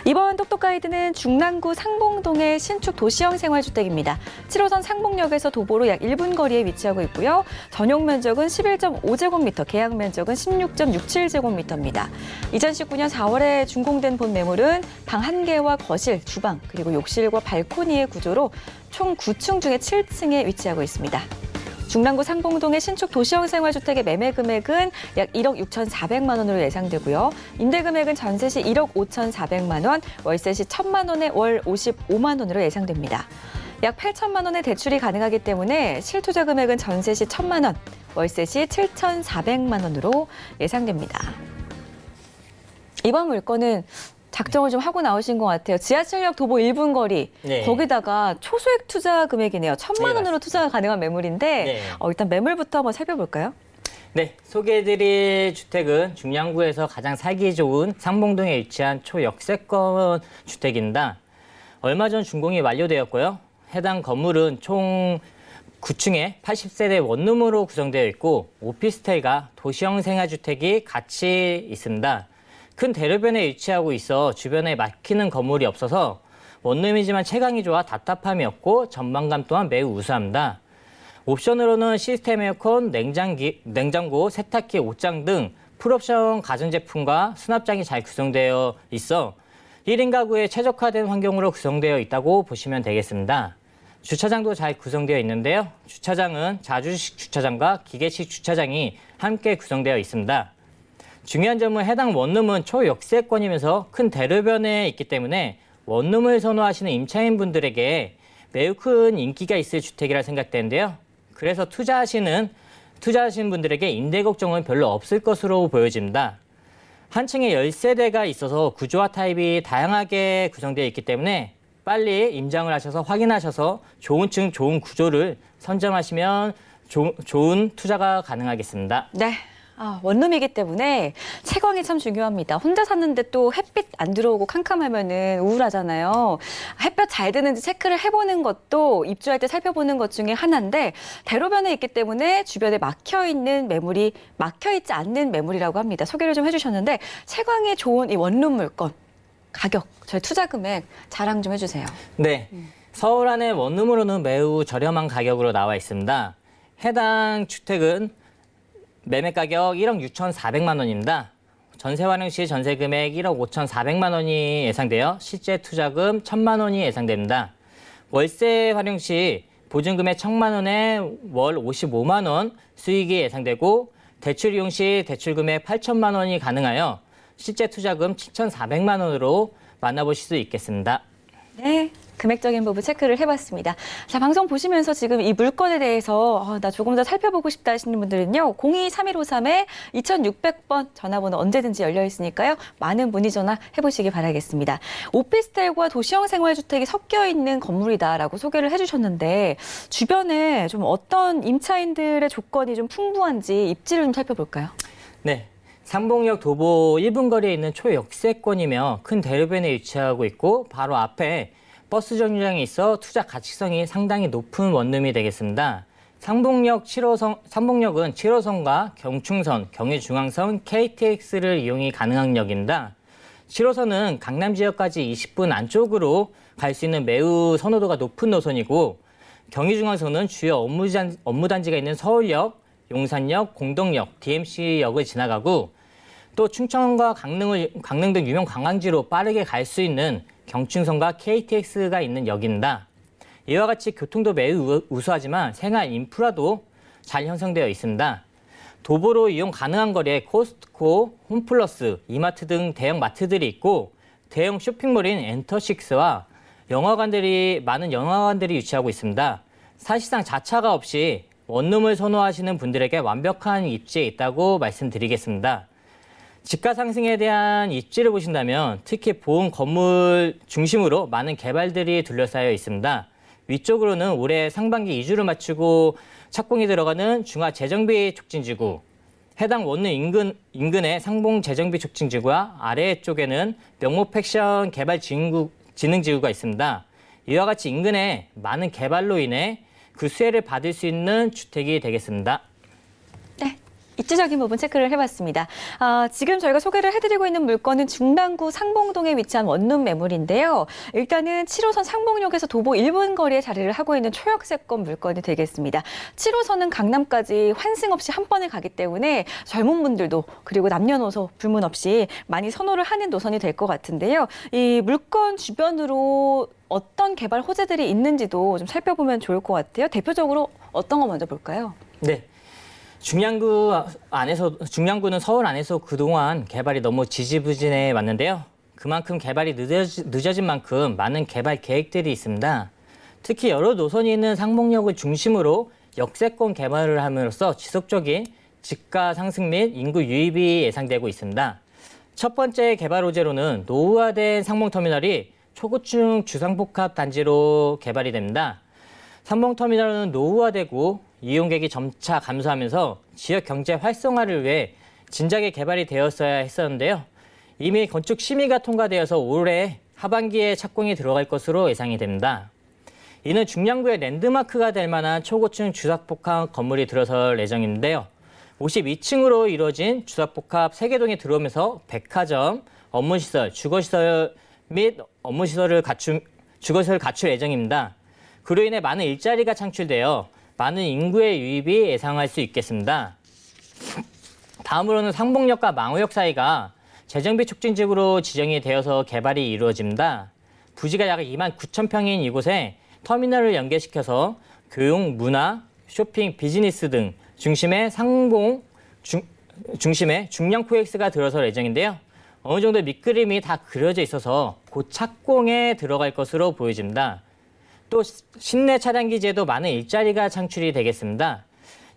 이번 똑똑 가이드는 중랑구 상봉동의 신축 도시형 생활주택입니다. 7호선 상봉역에서 도보로 약 1분 거리에 위치하고 있고요. 전용 면적은 11.5제곱미터, 계약 면적은 16.67제곱미터입니다. 2019년 4월에 준공된 본 매물은 방 1개와 거실, 주방, 그리고 욕실과 발코니의 구조로 총 9층 중에 7층에 위치하고 있습니다. 중랑구 상봉동의 신축 도시형 생활주택의 매매 금액은 약 1억 6,400만 원으로 예상되고요. 임대 금액은 전세 시 1억 5,400만 원, 월세 시 1,000만 원에 월 55만 원으로 예상됩니다. 약 8천만 원의 대출이 가능하기 때문에 실투자 금액은 전세 시 1,000만 원, 월세 시 7,400만 원으로 예상됩니다. 이번 물건은 작정을 좀 하고 나오신 것 같아요. 지하철역 도보 1분 거리, 네. 거기다가 초소액 투자 금액이네요. 1,000만 원으로 투자가 가능한 매물인데 네. 일단 매물부터 한번 살펴볼까요? 네, 소개해드릴 주택은 중량구에서 가장 살기 좋은 상봉동에 위치한 초역세권 주택입니다. 얼마 전 준공이 완료되었고요. 해당 건물은 총 9층에 80세대 원룸으로 구성되어 있고 오피스텔과 도시형 생활주택이 같이 있습니다. 큰 대로변에 위치하고 있어 주변에 막히는 건물이 없어서 원룸이지만 채광이 좋아 답답함이 없고 전망감 또한 매우 우수합니다. 옵션으로는 시스템 에어컨, 냉장고, 세탁기, 옷장 등 풀옵션 가전제품과 수납장이 잘 구성되어 있어 1인 가구에 최적화된 환경으로 구성되어 있다고 보시면 되겠습니다. 주차장도 잘 구성되어 있는데요. 주차장은 자주식 주차장과 기계식 주차장이 함께 구성되어 있습니다. 중요한 점은 해당 원룸은 초역세권이면서 큰 대로변에 있기 때문에 원룸을 선호하시는 임차인분들에게 매우 큰 인기가 있을 주택이라 생각되는데요. 그래서 투자하시는 분들에게 임대 걱정은 별로 없을 것으로 보여집니다. 한 층에 10세대가 있어서 구조와 타입이 다양하게 구성되어 있기 때문에 빨리 임장을 하셔서 확인하셔서 좋은 층, 좋은 구조를 선점하시면 좋은 투자가 가능하겠습니다. 네. 원룸이기 때문에 채광이 참 중요합니다. 혼자 샀는데 또 햇빛 안 들어오고 캄캄하면은 우울하잖아요. 햇볕 잘 드는지 체크를 해보는 것도 입주할 때 살펴보는 것 중에 하나인데 대로변에 있기 때문에 주변에 막혀있는 매물이 막혀있지 않는 매물이라고 합니다. 소개를 좀 해주셨는데 채광이 좋은 이 원룸 물건 가격, 저희 투자 금액 자랑 좀 해주세요. 네, 서울 안에 원룸으로는 매우 저렴한 가격으로 나와 있습니다. 해당 주택은 매매 가격 1억 6,400만 원입니다. 전세 활용 시 전세 금액 1억 5,400만 원이 예상되어 실제 투자금 1,000만 원이 예상됩니다. 월세 활용 시 보증금액 1,000만 원에 월 55만 원 수익이 예상되고 대출 이용 시 대출 금액 8천만 원이 가능하여 실제 투자금 7,400만 원으로 만나보실 수 있겠습니다. 네. 금액적인 부분 체크를 해봤습니다. 자, 방송 보시면서 지금 이 물건에 대해서 나 조금 더 살펴보고 싶다 하시는 분들은요. 02-3153-2600번 전화번호 언제든지 열려 있으니까요. 많은 문의 전화 해보시기 바라겠습니다. 오피스텔과 도시형 생활주택이 섞여 있는 건물이다라고 소개를 해주셨는데 주변에 좀 어떤 임차인들의 조건이 좀 풍부한지 입지를 좀 살펴볼까요? 네. 상봉역 도보 1분 거리에 있는 초역세권이며 큰 대로변에 위치하고 있고 바로 앞에 버스 정류장이 있어 투자 가치성이 상당히 높은 원룸이 되겠습니다. 상봉역은 7호선과 경충선, 경의중앙선, KTX를 이용이 가능한 역입니다. 7호선은 강남 지역까지 20분 안쪽으로 갈 수 있는 매우 선호도가 높은 노선이고 경의중앙선은 주요 업무단지가 있는 서울역, 용산역, 공덕역, DMC역을 지나가고 또 충청과 강릉 등 유명 관광지로 빠르게 갈 수 있는 경충선과 KTX가 있는 역입니다. 이와 같이 교통도 매우 우수하지만 생활 인프라도 잘 형성되어 있습니다. 도보로 이용 가능한 거리에 코스트코, 홈플러스, 이마트 등 대형 마트들이 있고 대형 쇼핑몰인 엔터식스와 많은 영화관들이 위치하고 있습니다. 사실상 자차가 없이 원룸을 선호하시는 분들에게 완벽한 입지에 있다고 말씀드리겠습니다. 집가 상승에 대한 입지를 보신다면 특히 보험 건물 중심으로 많은 개발들이 둘러싸여 있습니다. 위쪽으로는 올해 상반기 이주를 마치고 착공이 들어가는 중화재정비 촉진지구, 해당 원룸 인근의 상봉 재정비 촉진지구와 아래쪽에는 명목 팩션 개발 진흥지구가 있습니다. 이와 같이 인근에 많은 개발로 인해 그 수혜를 받을 수 있는 주택이 되겠습니다. 네. 입지적인 부분 체크를 해봤습니다. 지금 저희가 소개를 해드리고 있는 물건은 중랑구 상봉동에 위치한 원룸 매물인데요. 일단은 7호선 상봉역에서 도보 1분 거리에 자리를 하고 있는 초역세권 물건이 되겠습니다. 7호선은 강남까지 환승 없이 한 번에 가기 때문에 젊은 분들도 그리고 남녀노소 불문 없이 많이 선호를 하는 노선이 될 것 같은데요. 이 물건 주변으로 어떤 개발 호재들이 있는지도 좀 살펴보면 좋을 것 같아요. 대표적으로 어떤 거 먼저 볼까요? 네. 중량구는 서울 안에서 그동안 개발이 너무 지지부진해 왔는데요. 그만큼 개발이 늦어진 만큼 많은 개발 계획들이 있습니다. 특히 여러 노선이 있는 상봉역을 중심으로 역세권 개발을 함으로써 지속적인 집가 상승 및 인구 유입이 예상되고 있습니다. 첫 번째 개발 호재로는 노후화된 상봉터미널이 초고층 주상복합 단지로 개발이 됩니다. 상봉터미널은 노후화되고 이용객이 점차 감소하면서 지역 경제 활성화를 위해 진작에 개발이 되었어야 했었는데요. 이미 건축 심의가 통과되어서 올해 하반기에 착공이 들어갈 것으로 예상이 됩니다. 이는 중량구의 랜드마크가 될 만한 초고층 주상복합 건물이 들어설 예정인데요. 52층으로 이루어진 주상복합 3개 동에 들어오면서 백화점, 업무시설, 주거시설 및 주거시설을 갖출 예정입니다. 그로 인해 많은 일자리가 창출되어 많은 인구의 유입이 예상할 수 있겠습니다. 다음으로는 상봉역과 망우역 사이가 재정비 촉진지구로 지정이 되어서 개발이 이루어집니다. 부지가 약 2만 9천 평인 이곳에 터미널을 연계시켜서 교육, 문화, 쇼핑, 비즈니스 등 중심의 중량 코엑스가 들어설 예정인데요. 어느 정도 밑그림이 다 그려져 있어서 곧 착공에 들어갈 것으로 보여집니다. 또 실내 차량 기지에도 많은 일자리가 창출이 되겠습니다.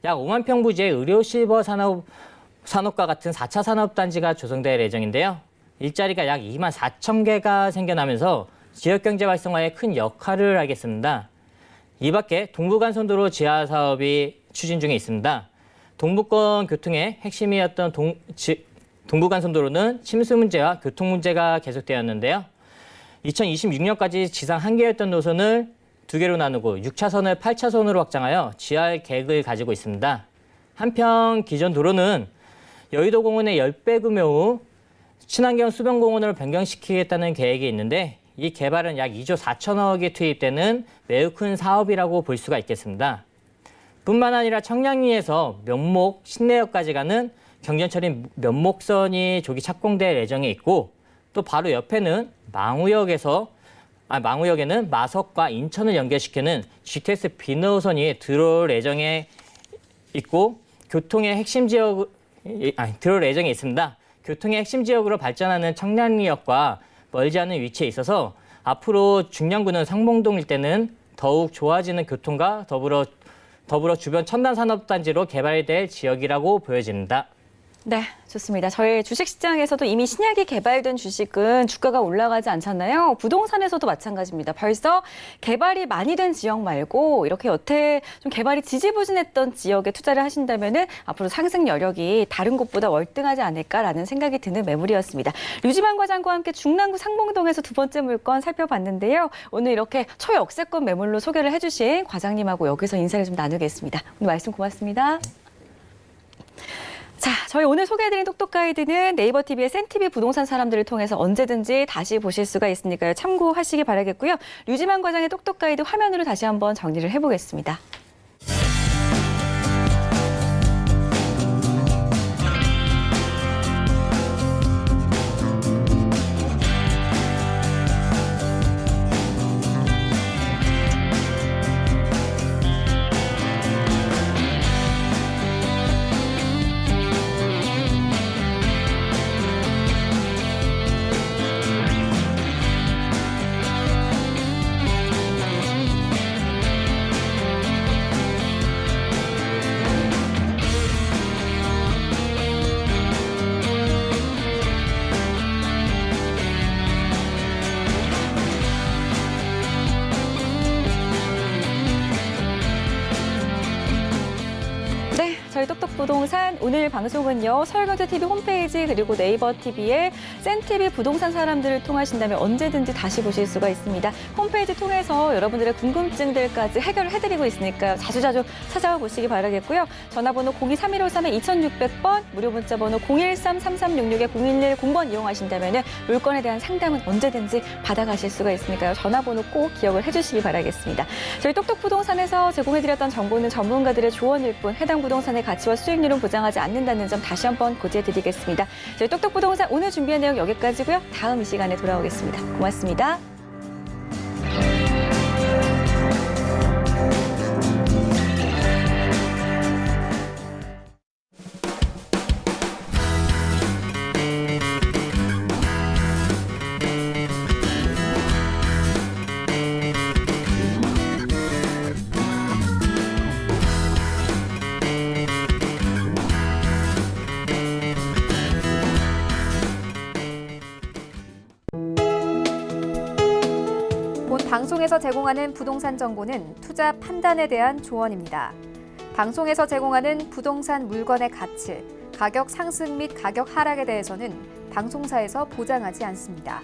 약 5만 평 부지의 의료 실버 산업과 같은 4차 산업단지가 조성될 예정인데요. 일자리가 약 2만 4천 개가 생겨나면서 지역경제 활성화에 큰 역할을 하겠습니다. 이 밖에 동부간선도로 지하 사업이 추진 중에 있습니다. 동부권 교통의 핵심이었던 동부간선도로는 침수 문제와 교통 문제가 계속되었는데요. 2026년까지 지상 1개였던 노선을 2개로 나누고 6차선을 8차선으로 확장하여 지하할 계획을 가지고 있습니다. 한편 기존 도로는 여의도 공원의 10배 규모 후 친환경 수변공원으로 변경시키겠다는 계획이 있는데 이 개발은 약 2조 4천억이 투입되는 매우 큰 사업이라고 볼 수가 있겠습니다. 뿐만 아니라 청량리에서 면목, 신내역까지 가는 경전철인 면목선이 조기 착공될 예정에 있고 또 바로 옆에는 망우역에는 마석과 인천을 연결시키는 GTX 비노선이 들어올 예정에 있고 들어올 예정에 있습니다. 교통의 핵심 지역으로 발전하는 청량리역과 멀지 않은 위치에 있어서 앞으로 중량구는 상봉동 일대는 더욱 좋아지는 교통과 더불어 주변 첨단 산업단지로 개발될 지역이라고 보여집니다. 네, 좋습니다. 저희 주식시장에서도 이미 신약이 개발된 주식은 주가가 올라가지 않잖아요. 부동산에서도 마찬가지입니다. 벌써 개발이 많이 된 지역 말고 이렇게 여태 좀 개발이 지지부진했던 지역에 투자를 하신다면은 앞으로 상승 여력이 다른 곳보다 월등하지 않을까라는 생각이 드는 매물이었습니다. 류지만 과장과 함께 중랑구 상봉동에서 두 번째 물건 살펴봤는데요. 오늘 이렇게 초역세권 매물로 소개를 해주신 과장님하고 여기서 인사를 좀 나누겠습니다. 오늘 말씀 고맙습니다. 자, 저희 오늘 소개해드린 똑똑 가이드는 네이버 TV의 센TV 부동산 사람들을 통해서 언제든지 다시 보실 수가 있으니까요. 참고하시기 바라겠고요. 류지만 과장의 똑똑 가이드 화면으로 다시 한번 정리를 해보겠습니다. 저희 똑똑부동산 오늘 방송은요. 서울경제TV 홈페이지 그리고 네이버 TV에 센TV 부동산 사람들을 통하신다면 언제든지 다시 보실 수가 있습니다. 홈페이지 통해서 여러분들의 궁금증들까지 해결을 해드리고 있으니까요. 자주자주 찾아와 보시기 바라겠고요. 전화번호 023153-2600번, 무료 문자번호 013-3366-0110번 이용하신다면 물건에 대한 상담은 언제든지 받아가실 수가 있으니까요. 전화번호 꼭 기억을 해주시기 바라겠습니다. 저희 똑똑부동산에서 제공해드렸던 정보는 전문가들의 조언일 뿐 해당 부동산의 가치와 수익률은 보장하지 않는다는 점 다시 한번 고지해드리겠습니다. 저희 똑똑부동산 오늘 준비한 내용 여기까지고요. 다음 이 시간에 돌아오겠습니다. 고맙습니다. 본 방송에서 제공하는 부동산 정보는 투자 판단에 대한 조언입니다. 방송에서 제공하는 부동산 물건의 가치, 가격 상승 및 가격 하락에 대해서는 방송사에서 보장하지 않습니다.